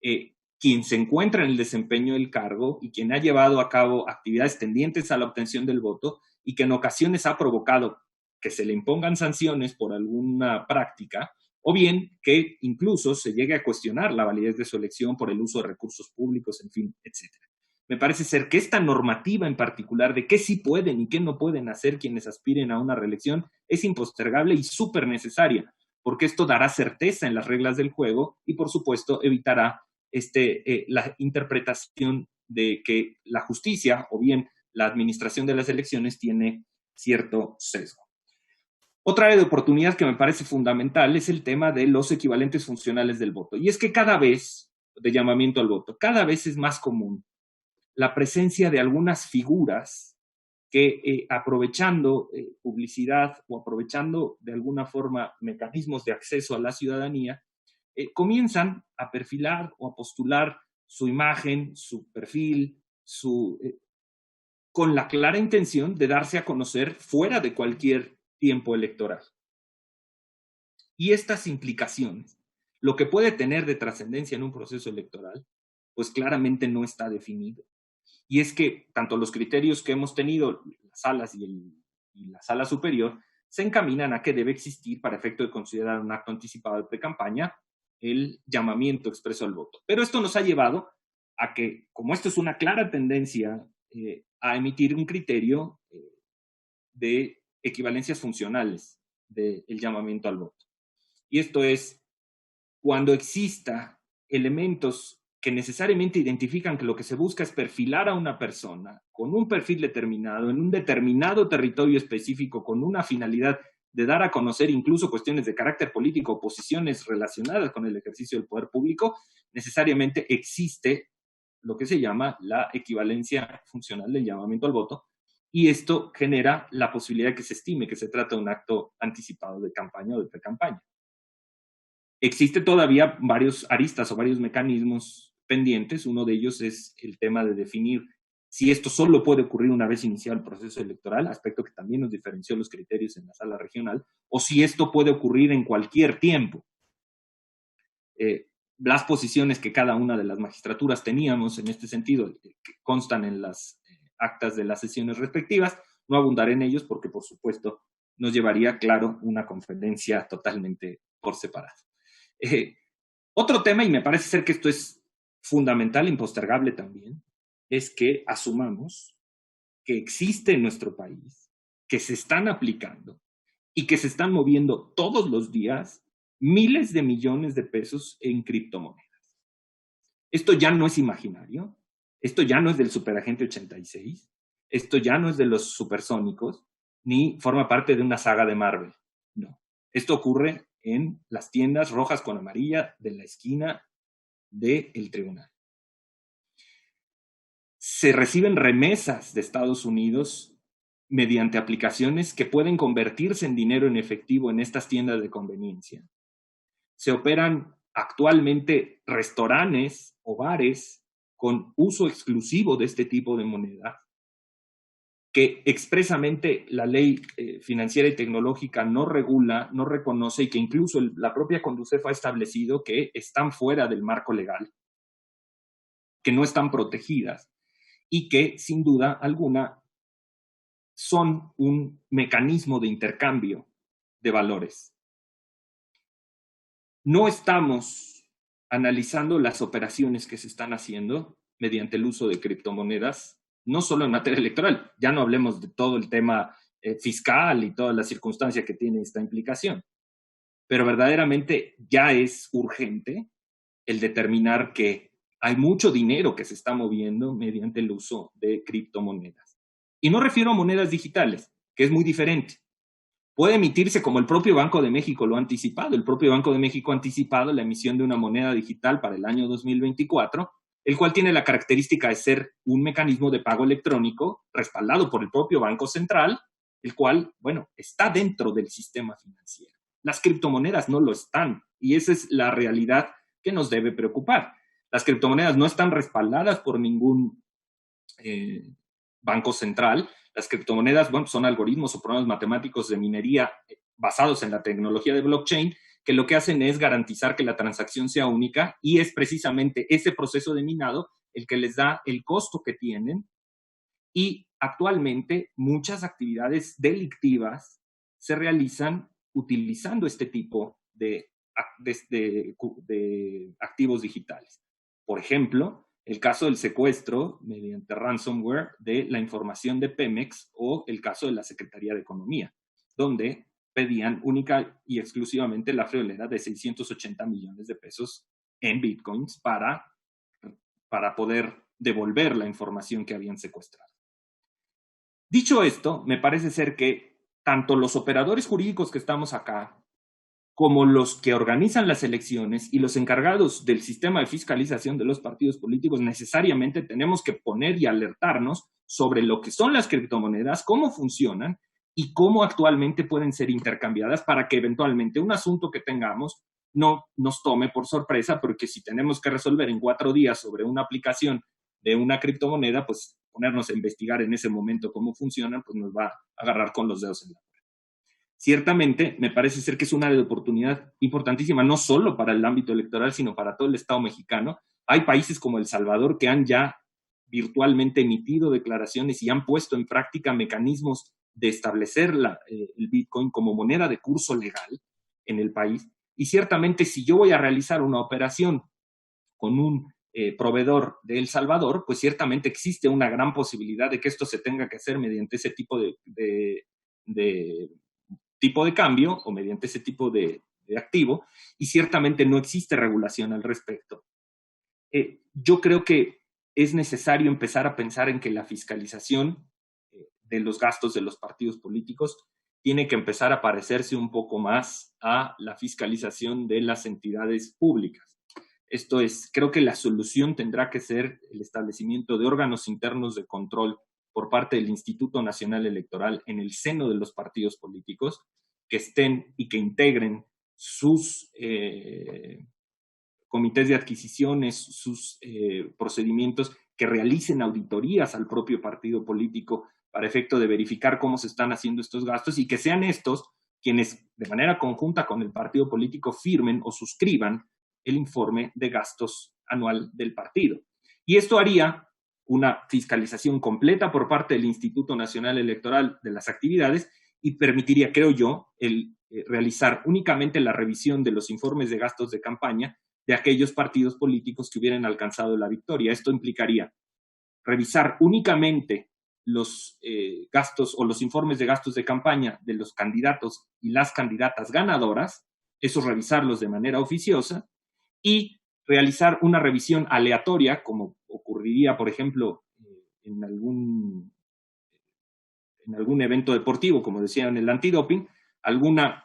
Quien se encuentra en el desempeño del cargo y quien ha llevado a cabo actividades tendientes a la obtención del voto y que en ocasiones ha provocado que se le impongan sanciones por alguna práctica, o bien que incluso se llegue a cuestionar la validez de su elección por el uso de recursos públicos, en fin, etc. Me parece ser que esta normativa en particular de qué sí pueden y qué no pueden hacer quienes aspiren a una reelección es impostergable y súper necesaria, porque esto dará certeza en las reglas del juego y, por supuesto, evitará la interpretación de que la justicia o bien la administración de las elecciones tiene cierto sesgo. Otra área de oportunidad que me parece fundamental es el tema de los equivalentes funcionales del voto. Y es que cada vez, de llamamiento al voto, cada vez es más común la presencia de algunas figuras que aprovechando publicidad o aprovechando de alguna forma mecanismos de acceso a la ciudadanía, comienzan a perfilar o a postular su imagen, su perfil, con la clara intención de darse a conocer fuera de cualquier tiempo electoral. Y estas implicaciones, lo que puede tener de trascendencia en un proceso electoral, pues claramente no está definido. Y es que tanto los criterios que hemos tenido, las salas y la sala superior, se encaminan a que debe existir, para efecto de considerar un acto anticipado de pre-campaña, el llamamiento expreso al voto. Pero esto nos ha llevado a que, como esto es una clara tendencia a emitir un criterio de equivalencias funcionales del llamamiento al voto. Y esto es cuando exista elementos que necesariamente identifican que lo que se busca es perfilar a una persona con un perfil determinado, en un determinado territorio específico, con una finalidad de dar a conocer incluso cuestiones de carácter político o posiciones relacionadas con el ejercicio del poder público, necesariamente existe lo que se llama la equivalencia funcional del llamamiento al voto, y esto genera la posibilidad de que se estime que se trata de un acto anticipado de campaña o de pre-campaña. Existe todavía varios aristas o varios mecanismos pendientes. Uno de ellos es el tema de definir si esto solo puede ocurrir una vez iniciado el proceso electoral, aspecto que también nos diferenció los criterios en la sala regional, o si esto puede ocurrir en cualquier tiempo. Las posiciones que cada una de las magistraturas teníamos en este sentido, que constan en las actas de las sesiones respectivas, no abundaré en ellos porque, por supuesto, nos llevaría, claro, una conferencia totalmente por separado. Otro tema, y me parece ser que esto es fundamental, impostergable también, es que asumamos que existe en nuestro país, que se están aplicando y que se están moviendo todos los días miles de millones de pesos en criptomonedas. Esto ya no es imaginario, esto ya no es del Superagente 86, esto ya no es de los supersónicos, ni forma parte de una saga de Marvel. No, esto ocurre en las tiendas rojas con amarilla de la esquina del tribunal. Se reciben remesas de Estados Unidos mediante aplicaciones que pueden convertirse en dinero en efectivo en estas tiendas de conveniencia. Se operan actualmente restaurantes o bares con uso exclusivo de este tipo de moneda, que expresamente la ley financiera y tecnológica no regula, no reconoce, y que incluso la propia Conducef ha establecido que están fuera del marco legal, que no están protegidas y que sin duda alguna son un mecanismo de intercambio de valores. No estamos analizando las operaciones que se están haciendo mediante el uso de criptomonedas, no solo en materia electoral, ya no hablemos de todo el tema fiscal y toda la circunstancia que tiene esta implicación, pero verdaderamente ya es urgente el determinar que hay mucho dinero que se está moviendo mediante el uso de criptomonedas. Y no refiero a monedas digitales, que es muy diferente. Puede emitirse como el propio Banco de México lo ha anticipado. El propio Banco de México ha anticipado la emisión de una moneda digital para el año 2024, el cual tiene la característica de ser un mecanismo de pago electrónico respaldado por el propio Banco Central, el cual, bueno, está dentro del sistema financiero. Las criptomonedas no lo están, y esa es la realidad que nos debe preocupar. Las criptomonedas no están respaldadas por ningún banco central. Las criptomonedas, bueno, son algoritmos o programas matemáticos de minería basados en la tecnología de blockchain, que lo que hacen es garantizar que la transacción sea única, y es precisamente ese proceso de minado el que les da el costo que tienen. Y actualmente muchas actividades delictivas se realizan utilizando este tipo de activos digitales. Por ejemplo, el caso del secuestro mediante ransomware de la información de Pemex, o el caso de la Secretaría de Economía, donde pedían única y exclusivamente la friolera de 680 millones de pesos en bitcoins para poder devolver la información que habían secuestrado. Dicho esto, me parece ser que tanto los operadores jurídicos que estamos acá, como los que organizan las elecciones y los encargados del sistema de fiscalización de los partidos políticos, necesariamente tenemos que poner y alertarnos sobre lo que son las criptomonedas, cómo funcionan y cómo actualmente pueden ser intercambiadas, para que eventualmente un asunto que tengamos no nos tome por sorpresa, porque si tenemos que resolver en 4 días sobre una aplicación de una criptomoneda, pues ponernos a investigar en ese momento cómo funcionan, pues nos va a agarrar con los dedos en la puerta. Ciertamente, me parece ser que es una oportunidad importantísima, no solo para el ámbito electoral, sino para todo el Estado mexicano. Hay países como El Salvador que han ya virtualmente emitido declaraciones y han puesto en práctica mecanismos de establecer el Bitcoin como moneda de curso legal en el país. Y ciertamente, si yo voy a realizar una operación con un proveedor de El Salvador, pues ciertamente existe una gran posibilidad de que esto se tenga que hacer mediante ese tipo de cambio, o mediante ese tipo de activo, y ciertamente no existe regulación al respecto. Yo creo que es necesario empezar a pensar en que la fiscalización de los gastos de los partidos políticos tiene que empezar a parecerse un poco más a la fiscalización de las entidades públicas. Esto es, creo que la solución tendrá que ser el establecimiento de órganos internos de control por parte del Instituto Nacional Electoral en el seno de los partidos políticos, que estén y que integren sus comités de adquisiciones, sus procedimientos, que realicen auditorías al propio partido político para efecto de verificar cómo se están haciendo estos gastos, y que sean estos quienes de manera conjunta con el partido político firmen o suscriban el informe de gastos anual del partido. Y esto haría una fiscalización completa por parte del Instituto Nacional Electoral de las actividades, y permitiría, creo yo, realizar únicamente la revisión de los informes de gastos de campaña de aquellos partidos políticos que hubieran alcanzado la victoria. Esto implicaría revisar únicamente los gastos o los informes de gastos de campaña de los candidatos y las candidatas ganadoras, esos revisarlos de manera oficiosa, y realizar una revisión aleatoria, como ocurriría, por ejemplo, en algún evento deportivo, como decía en el antidoping, alguna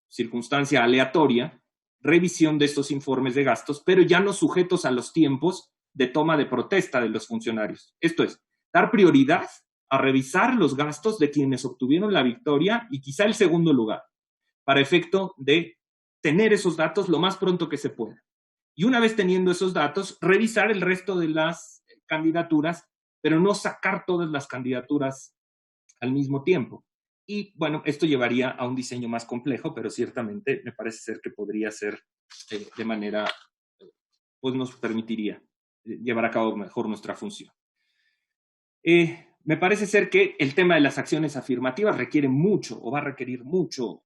circunstancia aleatoria, revisión de estos informes de gastos, pero ya no sujetos a los tiempos de toma de protesta de los funcionarios. Esto es, dar prioridad a revisar los gastos de quienes obtuvieron la victoria y quizá el segundo lugar, para efecto de tener esos datos lo más pronto que se pueda. Y una vez teniendo esos datos, revisar el resto de las candidaturas, pero no sacar todas las candidaturas al mismo tiempo. Y bueno, esto llevaría a un diseño más complejo, pero ciertamente me parece ser que podría ser de manera, pues nos permitiría llevar a cabo mejor nuestra función. Me parece ser que el tema de las acciones afirmativas requiere mucho, o va a requerir mucho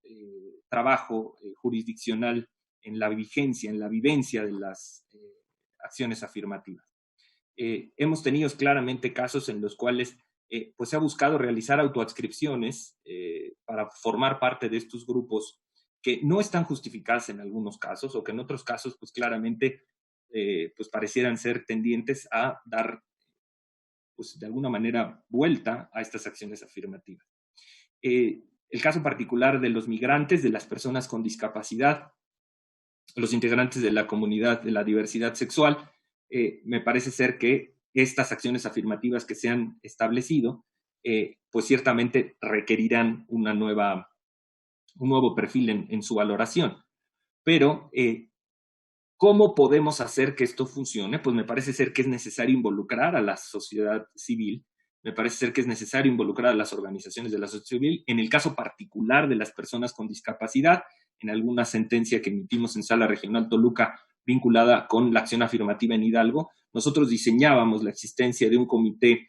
trabajo jurisdiccional en la vigencia, en la vivencia de las acciones afirmativas. Hemos tenido claramente casos en los cuales pues se ha buscado realizar autoadscripciones para formar parte de estos grupos que no están justificadas en algunos casos o que en otros casos pues claramente pues parecieran ser tendientes a dar pues de alguna manera vuelta a estas acciones afirmativas. El caso particular de los migrantes, de las personas con discapacidad, los integrantes de la comunidad de la diversidad sexual, me parece ser que estas acciones afirmativas que se han establecido, pues ciertamente requerirán un nuevo perfil en su valoración. Pero, ¿cómo podemos hacer que esto funcione? Pues me parece ser que es necesario involucrar a la sociedad civil, me parece ser que es necesario involucrar a las organizaciones de la sociedad civil, en el caso particular de las personas con discapacidad, en alguna sentencia que emitimos en Sala Regional Toluca vinculada con la acción afirmativa en Hidalgo, nosotros diseñábamos la existencia de un comité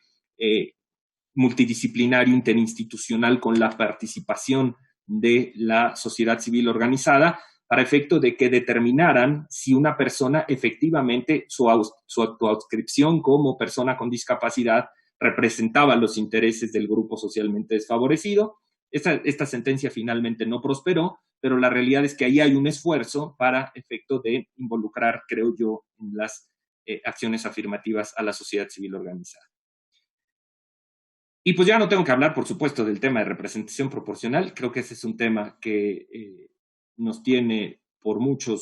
multidisciplinario interinstitucional con la participación de la sociedad civil organizada para efecto de que determinaran si una persona efectivamente su autoadscripción como persona con discapacidad representaba los intereses del grupo socialmente desfavorecido. Esta sentencia finalmente no prosperó, pero la realidad es que ahí hay un esfuerzo para efecto de involucrar, creo yo, en las acciones afirmativas a la sociedad civil organizada. Y pues ya no tengo que hablar, por supuesto, del tema de representación proporcional. Creo que ese es un tema que nos tiene por mucho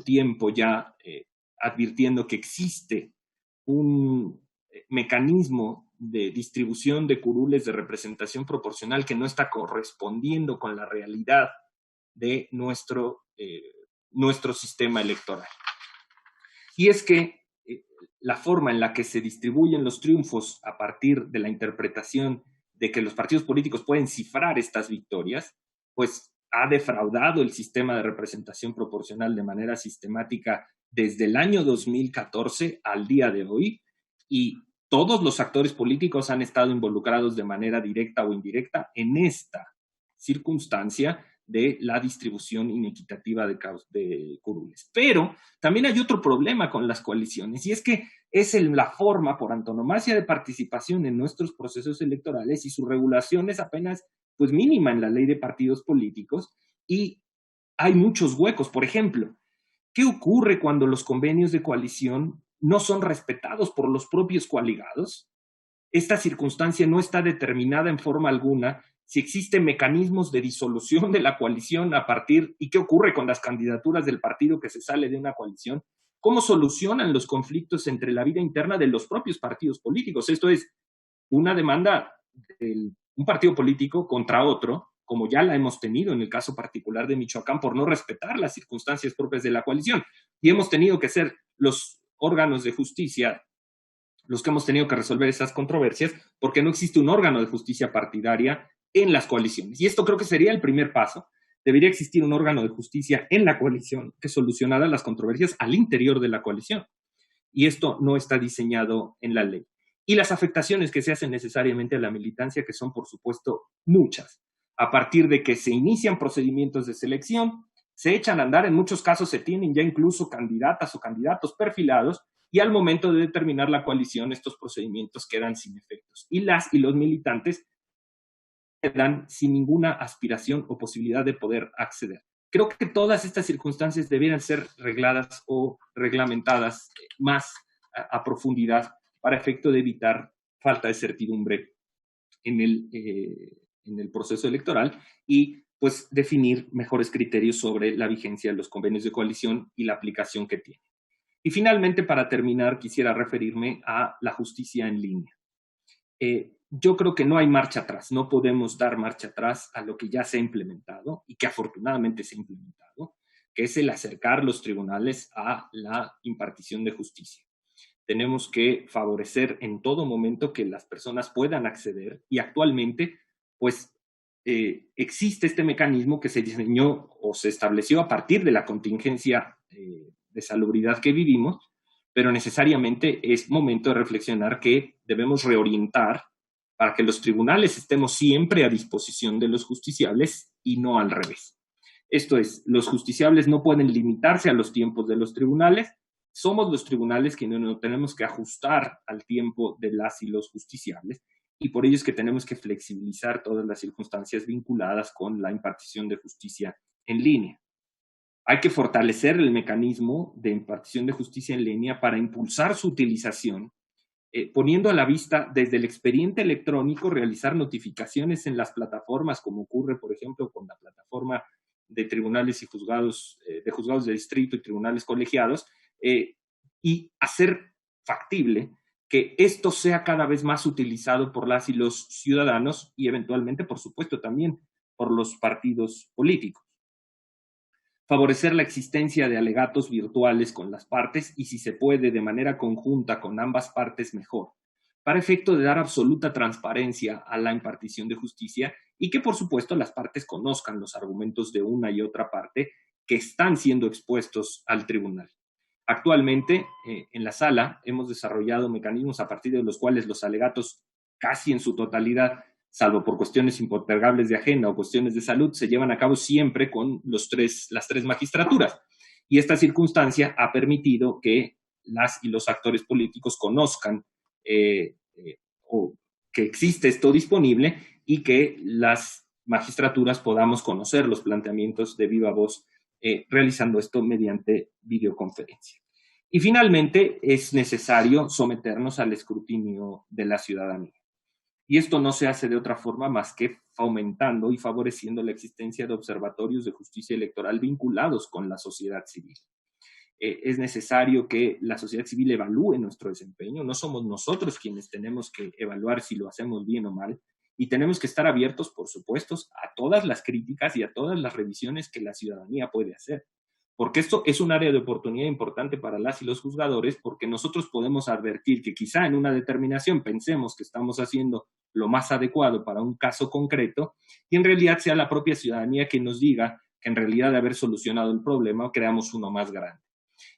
tiempo ya advirtiendo que existe un mecanismo de distribución de curules de representación proporcional que no está correspondiendo con la realidad de nuestro sistema electoral. Y es que la forma en la que se distribuyen los triunfos a partir de la interpretación de que los partidos políticos pueden cifrar estas victorias, pues ha defraudado el sistema de representación proporcional de manera sistemática desde el año 2014 al día de hoy, y todos los actores políticos han estado involucrados de manera directa o indirecta en esta circunstancia de la distribución inequitativa de curules. Pero también hay otro problema con las coaliciones, y es que es la forma por antonomasia de participación en nuestros procesos electorales, y su regulación es apenas pues mínima en la ley de partidos políticos, y hay muchos huecos. Por ejemplo, ¿qué ocurre cuando los convenios de coalición no son respetados por los propios coaligados? Esta circunstancia no está determinada en forma alguna si existen mecanismos de disolución de la coalición a partir, y qué ocurre con las candidaturas del partido que se sale de una coalición, cómo solucionan los conflictos entre la vida interna de los propios partidos políticos. Esto es una demanda de un partido político contra otro, como ya la hemos tenido en el caso particular de Michoacán, por no respetar las circunstancias propias de la coalición. Y hemos tenido que ser los órganos de justicia los que hemos tenido que resolver esas controversias, porque no existe un órgano de justicia partidaria en las coaliciones. Y esto creo que sería el primer paso. Debería existir un órgano de justicia en la coalición que solucionara las controversias al interior de la coalición. Y esto no está diseñado en la ley. Y las afectaciones que se hacen necesariamente a la militancia, que son, por supuesto, muchas. A partir de que se inician procedimientos de selección, se echan a andar, en muchos casos se tienen ya incluso candidatas o candidatos perfilados, y al momento de determinar la coalición, estos procedimientos quedan sin efectos. Y los militantes quedan sin ninguna aspiración o posibilidad de poder acceder. Creo que todas estas circunstancias debieran ser regladas o reglamentadas más a profundidad para efecto de evitar falta de certidumbre en el proceso electoral y pues definir mejores criterios sobre la vigencia de los convenios de coalición y la aplicación que tienen. Y finalmente, para terminar, quisiera referirme a la justicia en línea. Yo creo que no hay marcha atrás, no podemos dar marcha atrás a lo que ya se ha implementado y que afortunadamente se ha implementado, que es el acercar los tribunales a la impartición de justicia. Tenemos que favorecer en todo momento que las personas puedan acceder, y actualmente pues existe este mecanismo que se diseñó o se estableció a partir de la contingencia de salubridad que vivimos, pero necesariamente es momento de reflexionar que debemos reorientar para que los tribunales estemos siempre a disposición de los justiciables y no al revés. Esto es, los justiciables no pueden limitarse a los tiempos de los tribunales, somos los tribunales quienes nos tenemos que ajustar al tiempo de las y los justiciables, y por ello es que tenemos que flexibilizar todas las circunstancias vinculadas con la impartición de justicia en línea. Hay que fortalecer el mecanismo de impartición de justicia en línea para impulsar su utilización, poniendo a la vista desde el expediente electrónico realizar notificaciones en las plataformas, como ocurre, por ejemplo, con la plataforma de tribunales y juzgados, de juzgados de distrito y tribunales colegiados, y hacer factible que esto sea cada vez más utilizado por las y los ciudadanos y eventualmente, por supuesto, también por los partidos políticos. Favorecer la existencia de alegatos virtuales con las partes y, si se puede, de manera conjunta con ambas partes, mejor, para efecto de dar absoluta transparencia a la impartición de justicia y que, por supuesto, las partes conozcan los argumentos de una y otra parte que están siendo expuestos al tribunal. Actualmente, en la sala, hemos desarrollado mecanismos a partir de los cuales los alegatos, casi en su totalidad, salvo por cuestiones impostergables de agenda o cuestiones de salud, se llevan a cabo siempre con las tres magistraturas. Y esta circunstancia ha permitido que las y los actores políticos conozcan o que existe esto disponible y que las magistraturas podamos conocer los planteamientos de viva voz realizando esto mediante videoconferencia. Y finalmente, es necesario someternos al escrutinio de la ciudadanía. Y esto no se hace de otra forma más que fomentando y favoreciendo la existencia de observatorios de justicia electoral vinculados con la sociedad civil. Es necesario que la sociedad civil evalúe nuestro desempeño. No somos nosotros quienes tenemos que evaluar si lo hacemos bien o mal. Y tenemos que estar abiertos, por supuesto, a todas las críticas y a todas las revisiones que la ciudadanía puede hacer. Porque esto es un área de oportunidad importante para las y los juzgadores, porque nosotros podemos advertir que quizá en una determinación pensemos que estamos haciendo lo más adecuado para un caso concreto y en realidad sea la propia ciudadanía quien nos diga que en realidad de haber solucionado el problema creamos uno más grande.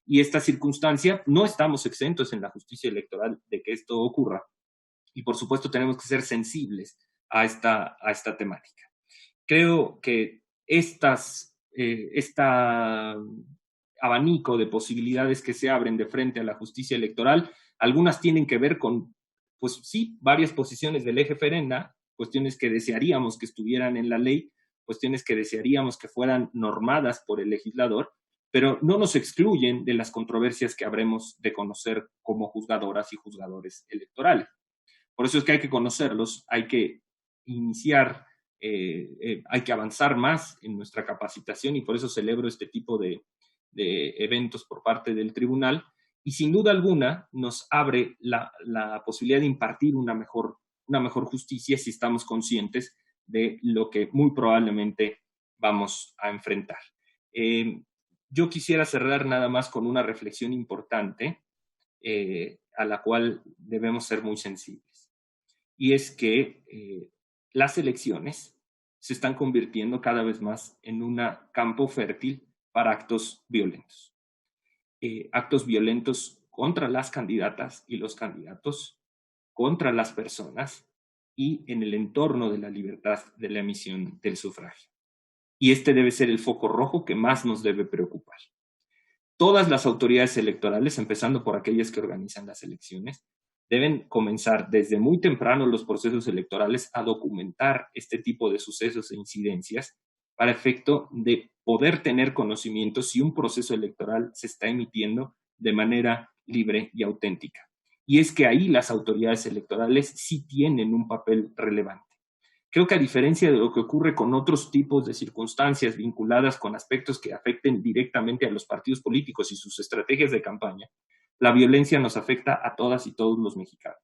Y esta circunstancia, no estamos exentos en la justicia electoral de que esto ocurra. Y por supuesto tenemos que ser sensibles a esta temática. Creo que abanico de posibilidades que se abren de frente a la justicia electoral, algunas tienen que ver con, pues sí, varias posiciones del eje Ferenda, cuestiones que desearíamos que estuvieran en la ley, cuestiones que desearíamos que fueran normadas por el legislador, pero no nos excluyen de las controversias que habremos de conocer como juzgadoras y juzgadores electorales. Por eso es que hay que conocerlos, hay que iniciar, hay que avanzar más en nuestra capacitación y por eso celebro este tipo de eventos por parte del tribunal y sin duda alguna nos abre la posibilidad de impartir una mejor justicia si estamos conscientes de lo que muy probablemente vamos a enfrentar. Yo quisiera cerrar nada más con una reflexión importante a la cual debemos ser muy sensibles. Y es que las elecciones se están convirtiendo cada vez más en un campo fértil para actos violentos. Actos violentos contra las candidatas y los candidatos, contra las personas y en el entorno de la libertad de la emisión del sufragio. Y este debe ser el foco rojo que más nos debe preocupar. Todas las autoridades electorales, empezando por aquellas que organizan las elecciones, deben comenzar desde muy temprano los procesos electorales a documentar este tipo de sucesos e incidencias para efecto de poder tener conocimiento si un proceso electoral se está emitiendo de manera libre y auténtica. Y es que ahí las autoridades electorales sí tienen un papel relevante. Creo que a diferencia de lo que ocurre con otros tipos de circunstancias vinculadas con aspectos que afecten directamente a los partidos políticos y sus estrategias de campaña, la violencia nos afecta a todas y todos los mexicanos.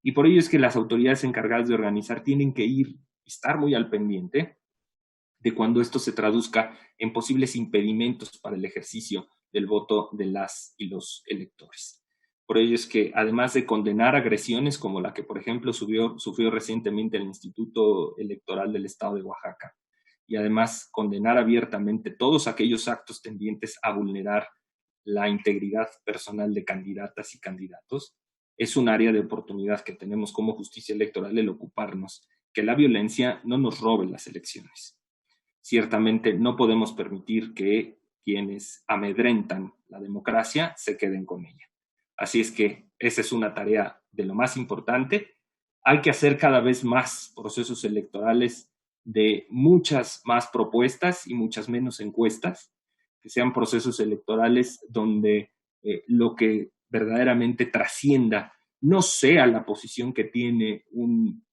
Y por ello es que las autoridades encargadas de organizar tienen que estar muy al pendiente de cuando esto se traduzca en posibles impedimentos para el ejercicio del voto de las y los electores. Por ello es que, además de condenar agresiones como la que, por ejemplo, sufrió recientemente el Instituto Electoral del Estado de Oaxaca, y además condenar abiertamente todos aquellos actos tendientes a vulnerar la integridad personal de candidatas y candidatos, es un área de oportunidad que tenemos como justicia electoral el ocuparnos, que la violencia no nos robe las elecciones. Ciertamente no podemos permitir que quienes amedrentan la democracia se queden con ella. Así es que esa es una tarea de lo más importante, hay que hacer cada vez más procesos electorales de muchas más propuestas y muchas menos encuestas, que sean procesos electorales donde lo que verdaderamente trascienda no sea la posición que tiene un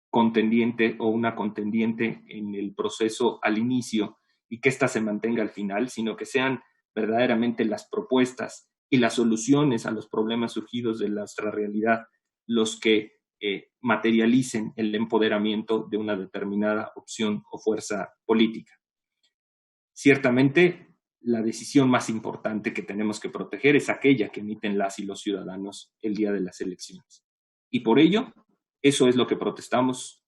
contendiente o una contendiente en el proceso al inicio y que ésta se mantenga al final, sino que sean verdaderamente las propuestas y las soluciones a los problemas surgidos de nuestra realidad los que materialicen el empoderamiento de una determinada opción o fuerza política. Ciertamente, la decisión más importante que tenemos que proteger es aquella que emiten las y los ciudadanos el día de las elecciones. Y por ello, eso es lo que protestamos,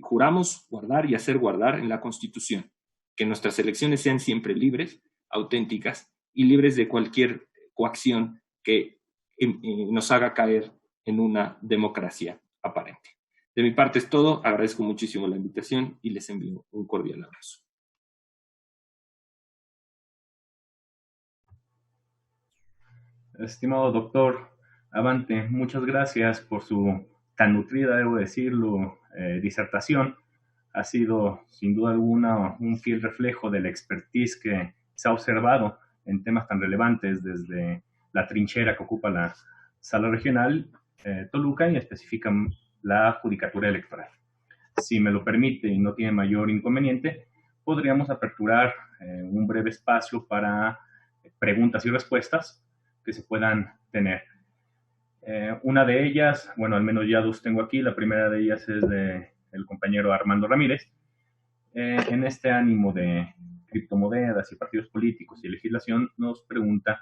juramos guardar y hacer guardar en la Constitución, que nuestras elecciones sean siempre libres, auténticas y libres de cualquier coacción que nos haga caer en una democracia aparente. De mi parte es todo, agradezco muchísimo la invitación y les envío un cordial abrazo. Estimado doctor Abante, muchas gracias por su tan nutrida, debo decirlo, disertación. Ha sido, sin duda alguna, un fiel reflejo de la expertise que se ha observado en temas tan relevantes desde la trinchera que ocupa la Sala Regional Toluca y específicamente la Judicatura Electoral. Si me lo permite y no tiene mayor inconveniente, podríamos aperturar un breve espacio para preguntas y respuestas que se puedan tener. Una de ellas, bueno, al menos ya dos tengo aquí. La primera de ellas es del compañero Armando Ramírez. En este ánimo de criptomonedas y partidos políticos y legislación, nos pregunta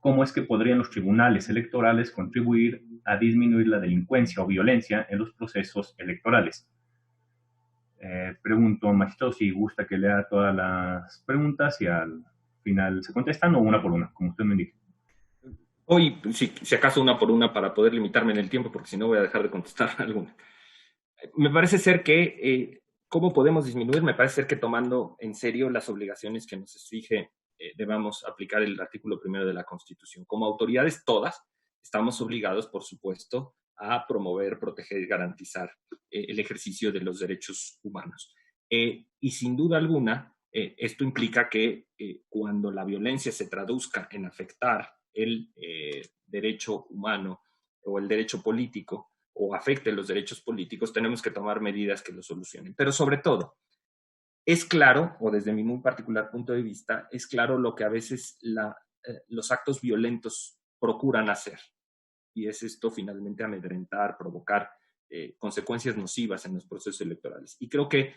cómo es que podrían los tribunales electorales contribuir a disminuir la delincuencia o violencia en los procesos electorales. Pregunto, magistrado, si gusta que lea todas las preguntas y al final se contestan, o una por una, como usted me indique. Hoy, si acaso una por una para poder limitarme en el tiempo, porque si no voy a dejar de contestar alguna. Me parece ser que, ¿cómo podemos disminuir? Me parece ser que tomando en serio las obligaciones que nos exige, debamos aplicar el artículo 1 de la Constitución. Como autoridades todas, estamos obligados, por supuesto, a promover, proteger y garantizar el ejercicio de los derechos humanos. Y sin duda alguna, esto implica que cuando la violencia se traduzca en afectar el derecho humano o el derecho político o afecte los derechos políticos, tenemos que tomar medidas que lo solucionen. Pero sobre todo, es claro, o desde mi muy particular punto de vista, es claro lo que a veces los actos violentos procuran hacer. Y es esto finalmente amedrentar, provocar consecuencias nocivas en los procesos electorales. Y creo que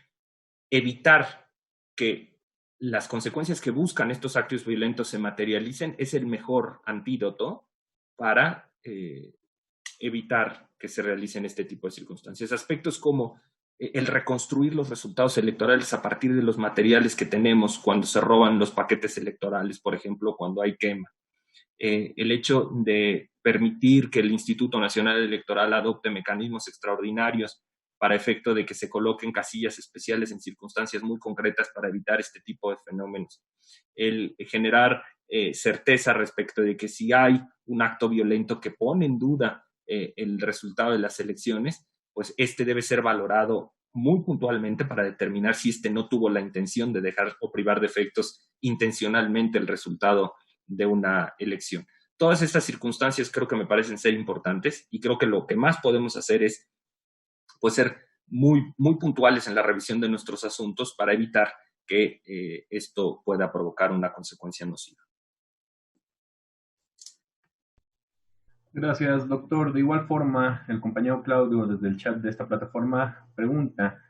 evitar que las consecuencias que buscan estos actos violentos se materialicen es el mejor antídoto para evitar que se realicen este tipo de circunstancias. Aspectos como el reconstruir los resultados electorales a partir de los materiales que tenemos cuando se roban los paquetes electorales, por ejemplo, cuando hay quema. El hecho de permitir que el Instituto Nacional Electoral adopte mecanismos extraordinarios para efecto de que se coloquen casillas especiales en circunstancias muy concretas para evitar este tipo de fenómenos. El generar certeza respecto de que si hay un acto violento que pone en duda el resultado de las elecciones, pues este debe ser valorado muy puntualmente para determinar si este no tuvo la intención de dejar o privar de efectos intencionalmente el resultado de una elección. Todas estas circunstancias creo que me parecen ser importantes y creo que lo que más podemos hacer es pues, ser muy, muy puntuales en la revisión de nuestros asuntos para evitar que esto pueda provocar una consecuencia nociva. Gracias, doctor. De igual forma, el compañero Claudio, desde el chat de esta plataforma, pregunta,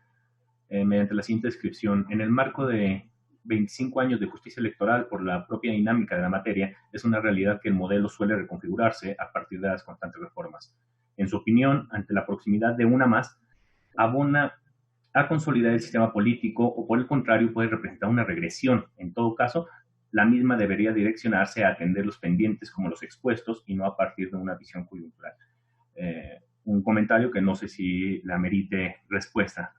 mediante la siguiente descripción: en el marco de 25 años de justicia electoral, por la propia dinámica de la materia, es una realidad que el modelo suele reconfigurarse a partir de las constantes reformas. En su opinión, ante la proximidad de una más, abona a consolidar el sistema político, o por el contrario puede representar una regresión. En todo caso, la misma debería direccionarse a atender los pendientes como los expuestos y no a partir de una visión coyuntural. Un comentario que no sé si la merite respuesta.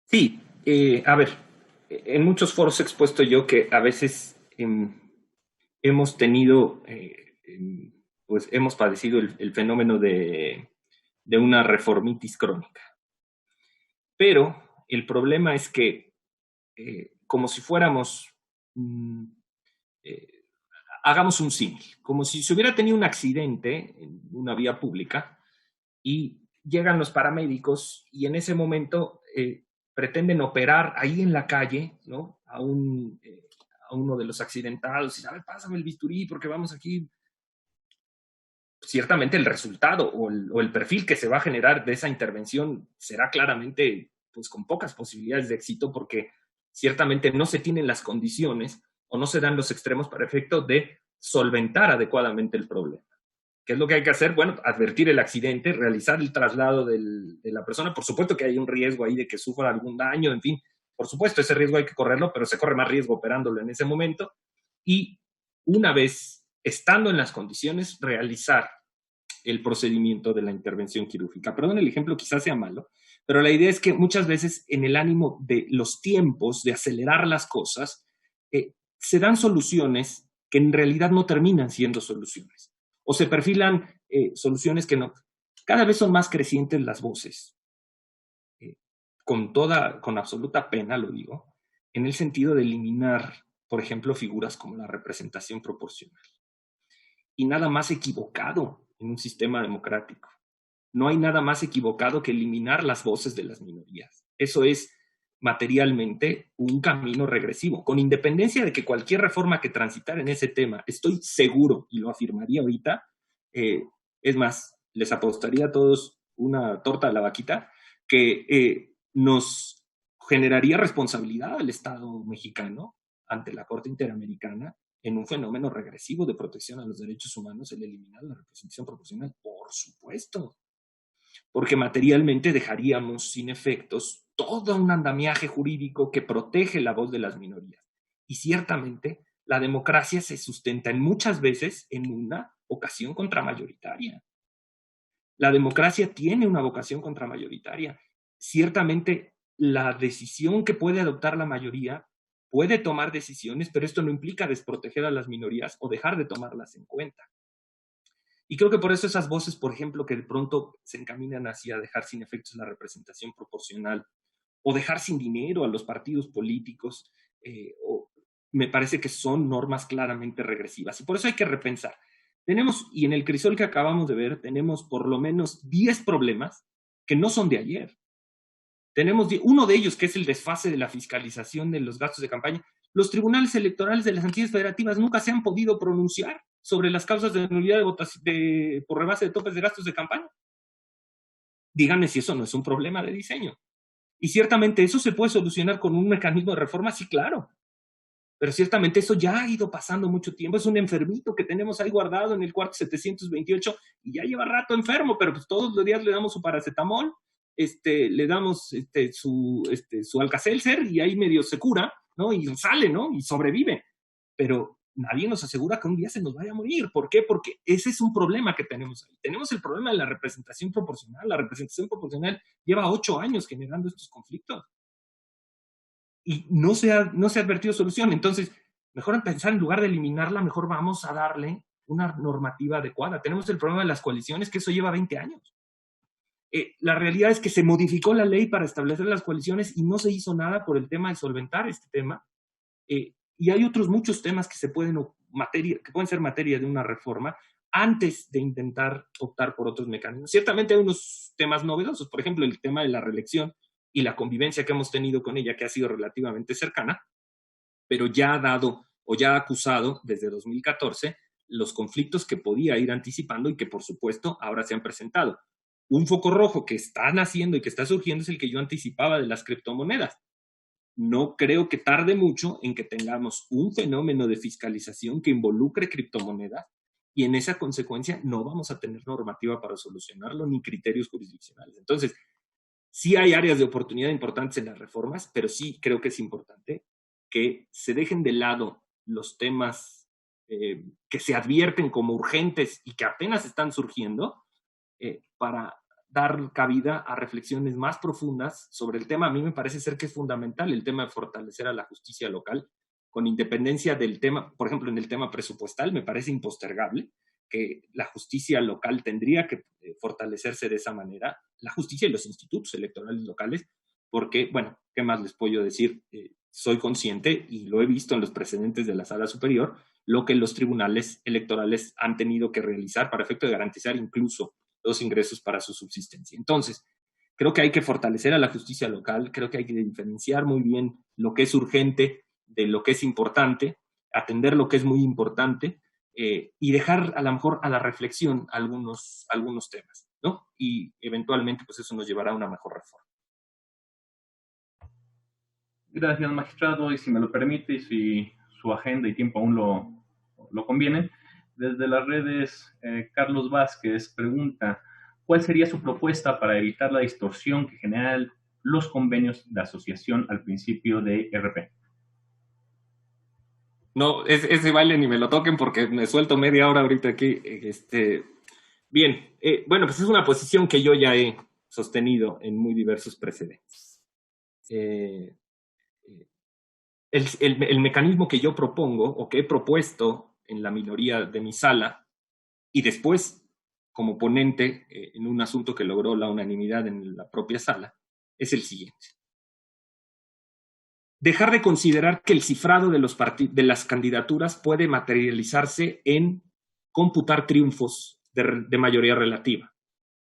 Sí, a ver, en muchos foros he expuesto yo que a veces hemos tenido pues hemos padecido el fenómeno de una reformitis crónica. Pero el problema es que, como si fuéramos, hagamos un símil, como si se hubiera tenido un accidente en una vía pública y llegan los paramédicos y en ese momento pretenden operar ahí en la calle, ¿no? A uno de los accidentados y, a ver, pásame el bisturí porque vamos aquí. Ciertamente el resultado o el perfil que se va a generar de esa intervención será claramente pues con pocas posibilidades de éxito porque ciertamente no se tienen las condiciones o no se dan los extremos para efecto de solventar adecuadamente el problema. ¿Qué es lo que hay que hacer? Bueno, advertir el accidente, realizar el traslado de la persona. Por supuesto que hay un riesgo ahí de que sufra algún daño, en fin, por supuesto ese riesgo hay que correrlo, pero se corre más riesgo operándolo en ese momento. Y una vez estando en las condiciones, realizar el procedimiento de la intervención quirúrgica. Perdón, el ejemplo quizás sea malo, pero la idea es que muchas veces en el ánimo de los tiempos, de acelerar las cosas, se dan soluciones que en realidad no terminan siendo soluciones. O se perfilan soluciones que no. Cada vez son más crecientes las voces. Con absoluta pena lo digo, en el sentido de eliminar, por ejemplo, figuras como la representación proporcional. Y nada más equivocado en un sistema democrático. No hay nada más equivocado que eliminar las voces de las minorías. Eso es materialmente un camino regresivo, con independencia de que cualquier reforma que transitara en ese tema, estoy seguro, y lo afirmaría ahorita, es más, les apostaría a todos una torta de la vaquita, que nos generaría responsabilidad al Estado mexicano ante la Corte Interamericana en un fenómeno regresivo de protección a los derechos humanos, el eliminar la representación proporcional, por supuesto, porque materialmente dejaríamos sin efectos todo un andamiaje jurídico que protege la voz de las minorías. Y ciertamente la democracia se sustenta en muchas veces en una vocación contramayoritaria. La democracia tiene una vocación contramayoritaria. Ciertamente la decisión que puede adoptar la mayoría puede tomar decisiones, pero esto no implica desproteger a las minorías o dejar de tomarlas en cuenta. Y creo que por eso esas voces, por ejemplo, que de pronto se encaminan hacia dejar sin efectos la representación proporcional o dejar sin dinero a los partidos políticos, me parece que son normas claramente regresivas. Y por eso hay que repensar. Tenemos, y en el crisol que acabamos de ver, tenemos por lo menos 10 problemas que no son de ayer. Tenemos uno de ellos, que es el desfase de la fiscalización de los gastos de campaña. Los tribunales electorales de las entidades federativas nunca se han podido pronunciar sobre las causas de nulidad de votación por rebase de topes de gastos de campaña. Díganme si eso no es un problema de diseño. Y ciertamente eso se puede solucionar con un mecanismo de reforma, sí, claro. Pero ciertamente eso ya ha ido pasando mucho tiempo. Es un enfermito que tenemos ahí guardado en el cuarto 728 y ya lleva rato enfermo, pero pues todos los días le damos su paracetamol, le damos su Alka-Seltzer y ahí medio se cura, ¿no? Y sale, ¿no? Y sobrevive. Pero nadie nos asegura que un día se nos vaya a morir. ¿Por qué? Porque ese es un problema que tenemos ahí. Tenemos el problema de la representación proporcional. La representación proporcional lleva 8 años generando estos conflictos. Y no se ha advertido solución. Entonces, mejor pensar, en lugar de eliminarla, mejor vamos a darle una normativa adecuada. Tenemos el problema de las coaliciones, que eso lleva 20 años. La realidad es que se modificó la ley para establecer las coaliciones y no se hizo nada por el tema de solventar este tema. Y hay otros muchos temas que pueden ser materia de una reforma antes de intentar optar por otros mecanismos. Ciertamente hay unos temas novedosos, por ejemplo, el tema de la reelección y la convivencia que hemos tenido con ella, que ha sido relativamente cercana, pero ya ha dado o ya ha acusado desde 2014 los conflictos que podía ir anticipando y que, por supuesto, ahora se han presentado. Un foco rojo que está naciendo y que está surgiendo es el que yo anticipaba de las criptomonedas. No creo que tarde mucho en que tengamos un fenómeno de fiscalización que involucre criptomonedas y en esa consecuencia no vamos a tener normativa para solucionarlo ni criterios jurisdiccionales. Entonces, sí hay áreas de oportunidad importantes en las reformas, pero sí creo que es importante que se dejen de lado los temas que se advierten como urgentes y que apenas están surgiendo para dar cabida a reflexiones más profundas sobre el tema. A mí me parece ser que es fundamental el tema de fortalecer a la justicia local, con independencia del tema, por ejemplo, en el tema presupuestal, me parece impostergable que la justicia local tendría que fortalecerse de esa manera, la justicia y los institutos electorales locales, porque, bueno, ¿qué más les puedo decir? Soy consciente, y lo he visto en los precedentes de la Sala Superior, lo que los tribunales electorales han tenido que realizar para efecto de garantizar incluso los ingresos para su subsistencia. Entonces, creo que hay que fortalecer a la justicia local, creo que hay que diferenciar muy bien lo que es urgente de lo que es importante, atender lo que es muy importante, y dejar a lo mejor a la reflexión algunos temas, ¿no? Y eventualmente pues eso nos llevará a una mejor reforma. Gracias, magistrado, y si me lo permite, y si su agenda y tiempo aún lo conviene, desde las redes, Carlos Vázquez pregunta, ¿cuál sería su propuesta para evitar la distorsión que generan los convenios de asociación al principio de RP? No, ese baile ni me lo toquen porque me suelto media hora ahorita aquí. Bien, bueno, pues es una posición que yo ya he sostenido en muy diversos precedentes. El mecanismo que yo propongo o que he propuesto en la minoría de mi sala y después como ponente en un asunto que logró la unanimidad en la propia sala es el siguiente. Dejar de considerar que el cifrado de las candidaturas puede materializarse en computar triunfos de mayoría relativa.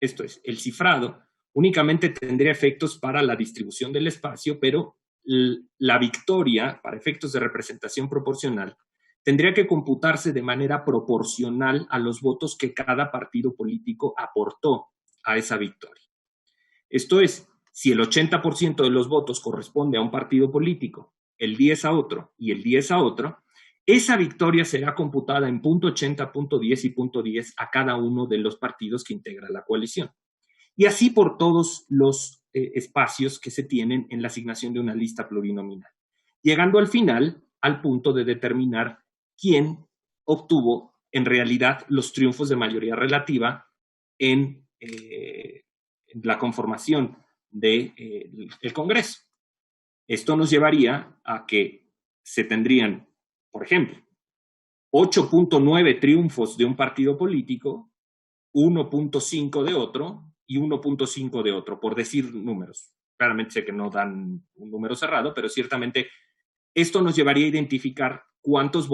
Esto es, el cifrado únicamente tendría efectos para la distribución del espacio, pero la victoria, para efectos de representación proporcional, tendría que computarse de manera proporcional a los votos que cada partido político aportó a esa victoria. Esto es, si el 80% de los votos corresponde a un partido político, el 10 a otro y el 10 a otro, esa victoria será computada en .80, .10 y .10 a cada uno de los partidos que integran la coalición. Y así por todos los espacios que se tienen en la asignación de una lista plurinominal, llegando al final al punto de determinar quién obtuvo en realidad los triunfos de mayoría relativa en la conformación del Congreso. Esto nos llevaría a que se tendrían, por ejemplo, 8.9 triunfos de un partido político, 1.5 de otro y 1.5 de otro, por decir números. Claramente sé que no dan un número cerrado, pero ciertamente esto nos llevaría a identificar cuántos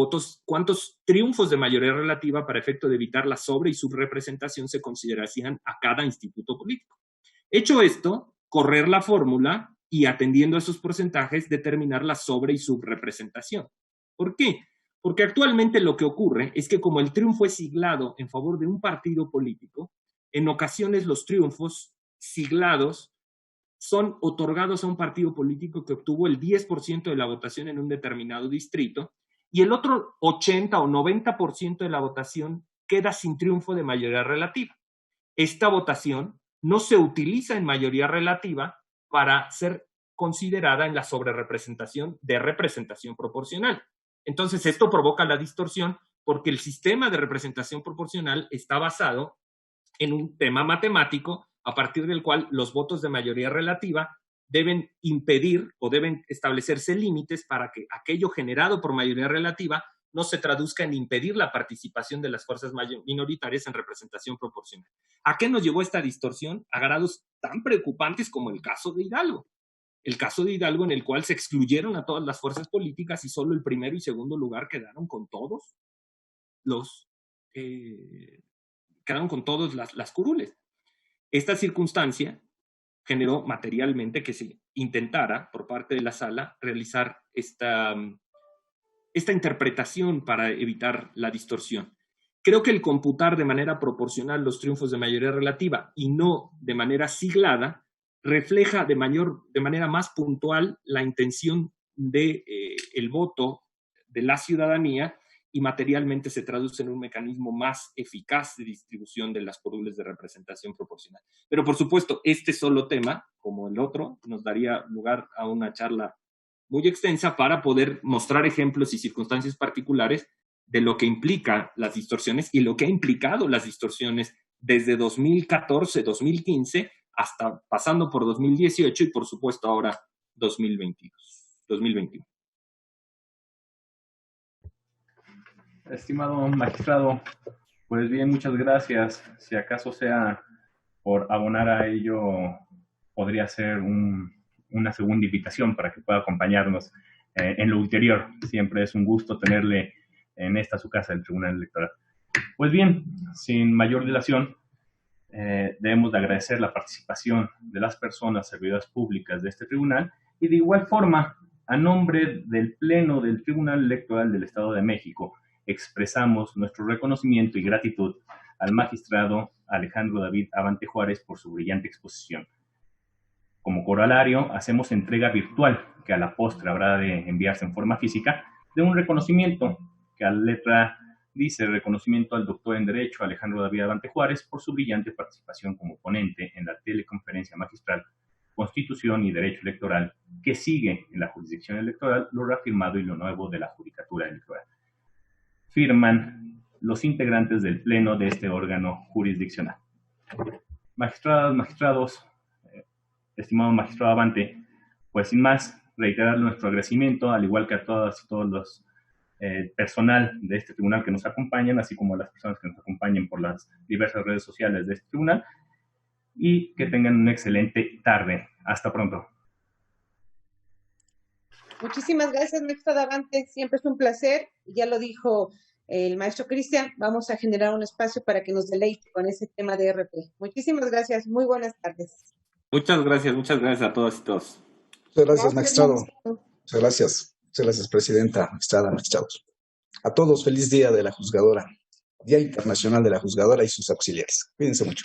triunfos de mayoría relativa para efecto de evitar la sobre- y subrepresentación se considerarían a cada instituto político. Hecho esto, correr la fórmula y atendiendo a esos porcentajes, determinar la sobre- y subrepresentación. ¿Por qué? Porque actualmente lo que ocurre es que como el triunfo es siglado en favor de un partido político, en ocasiones los triunfos siglados son otorgados a un partido político que obtuvo el 10% de la votación en un determinado distrito y el otro 80 o 90% de la votación queda sin triunfo de mayoría relativa. Esta votación no se utiliza en mayoría relativa para ser considerada en la sobrerepresentación de representación proporcional. Entonces, esto provoca la distorsión porque el sistema de representación proporcional está basado en un tema matemático a partir del cual los votos de mayoría relativa deben impedir o deben establecerse límites para que aquello generado por mayoría relativa no se traduzca en impedir la participación de las fuerzas minoritarias en representación proporcional. ¿A qué nos llevó esta distorsión? A grados tan preocupantes como el caso de Hidalgo. El caso de Hidalgo en el cual se excluyeron a todas las fuerzas políticas y solo el primero y segundo lugar quedaron con todos las curules. Esta circunstancia generó materialmente que se intentara por parte de la sala realizar esta interpretación para evitar la distorsión. Creo que el computar de manera proporcional los triunfos de mayoría relativa y no de manera siglada refleja de manera más puntual la intención del voto de la ciudadanía y materialmente se traduce en un mecanismo más eficaz de distribución de las curules de representación proporcional. Pero por supuesto, este solo tema, como el otro, nos daría lugar a una charla muy extensa para poder mostrar ejemplos y circunstancias particulares de lo que implica las distorsiones y lo que ha implicado las distorsiones desde 2014, 2015, hasta pasando por 2018 y por supuesto ahora 2021. Estimado magistrado, Pues bien, muchas gracias. Si acaso sea por abonar a ello, podría ser una segunda invitación para que pueda acompañarnos en lo ulterior. Siempre es un gusto tenerle en esta su casa, el Tribunal Electoral. Pues bien, sin mayor dilación, debemos de agradecer la participación de las personas servidoras públicas de este tribunal y de igual forma, a nombre del Pleno del Tribunal Electoral del Estado de México, expresamos nuestro reconocimiento y gratitud al magistrado Alejandro David Abante Juárez por su brillante exposición. Como corolario, hacemos entrega virtual, que a la postre habrá de enviarse en forma física, de un reconocimiento que a la letra dice reconocimiento al doctor en Derecho Alejandro David Abante Juárez por su brillante participación como ponente en la teleconferencia magistral Constitución y Derecho Electoral que sigue en la jurisdicción electoral lo reafirmado y lo nuevo de la Judicatura Electoral. Firman los integrantes del Pleno de este órgano jurisdiccional. Magistradas, magistrados, estimado magistrado Abante, pues sin más, reiterar nuestro agradecimiento, al igual que a todas y todos los personal de este tribunal que nos acompañan, así como a las personas que nos acompañan por las diversas redes sociales de este tribunal, y que tengan una excelente tarde. Hasta pronto. Muchísimas gracias, magistrado Abante. Siempre es un placer. Ya lo dijo el maestro Cristian, vamos a generar un espacio para que nos deleite con ese tema de RP. Muchísimas gracias. Muy buenas tardes. Muchas gracias a todos y todos. Muchas gracias, magistrado. Muchas gracias. Muchas gracias, presidenta, magistrada, magistrados. A todos, feliz día de la juzgadora, Día Internacional de la Juzgadora y sus auxiliares. Cuídense mucho.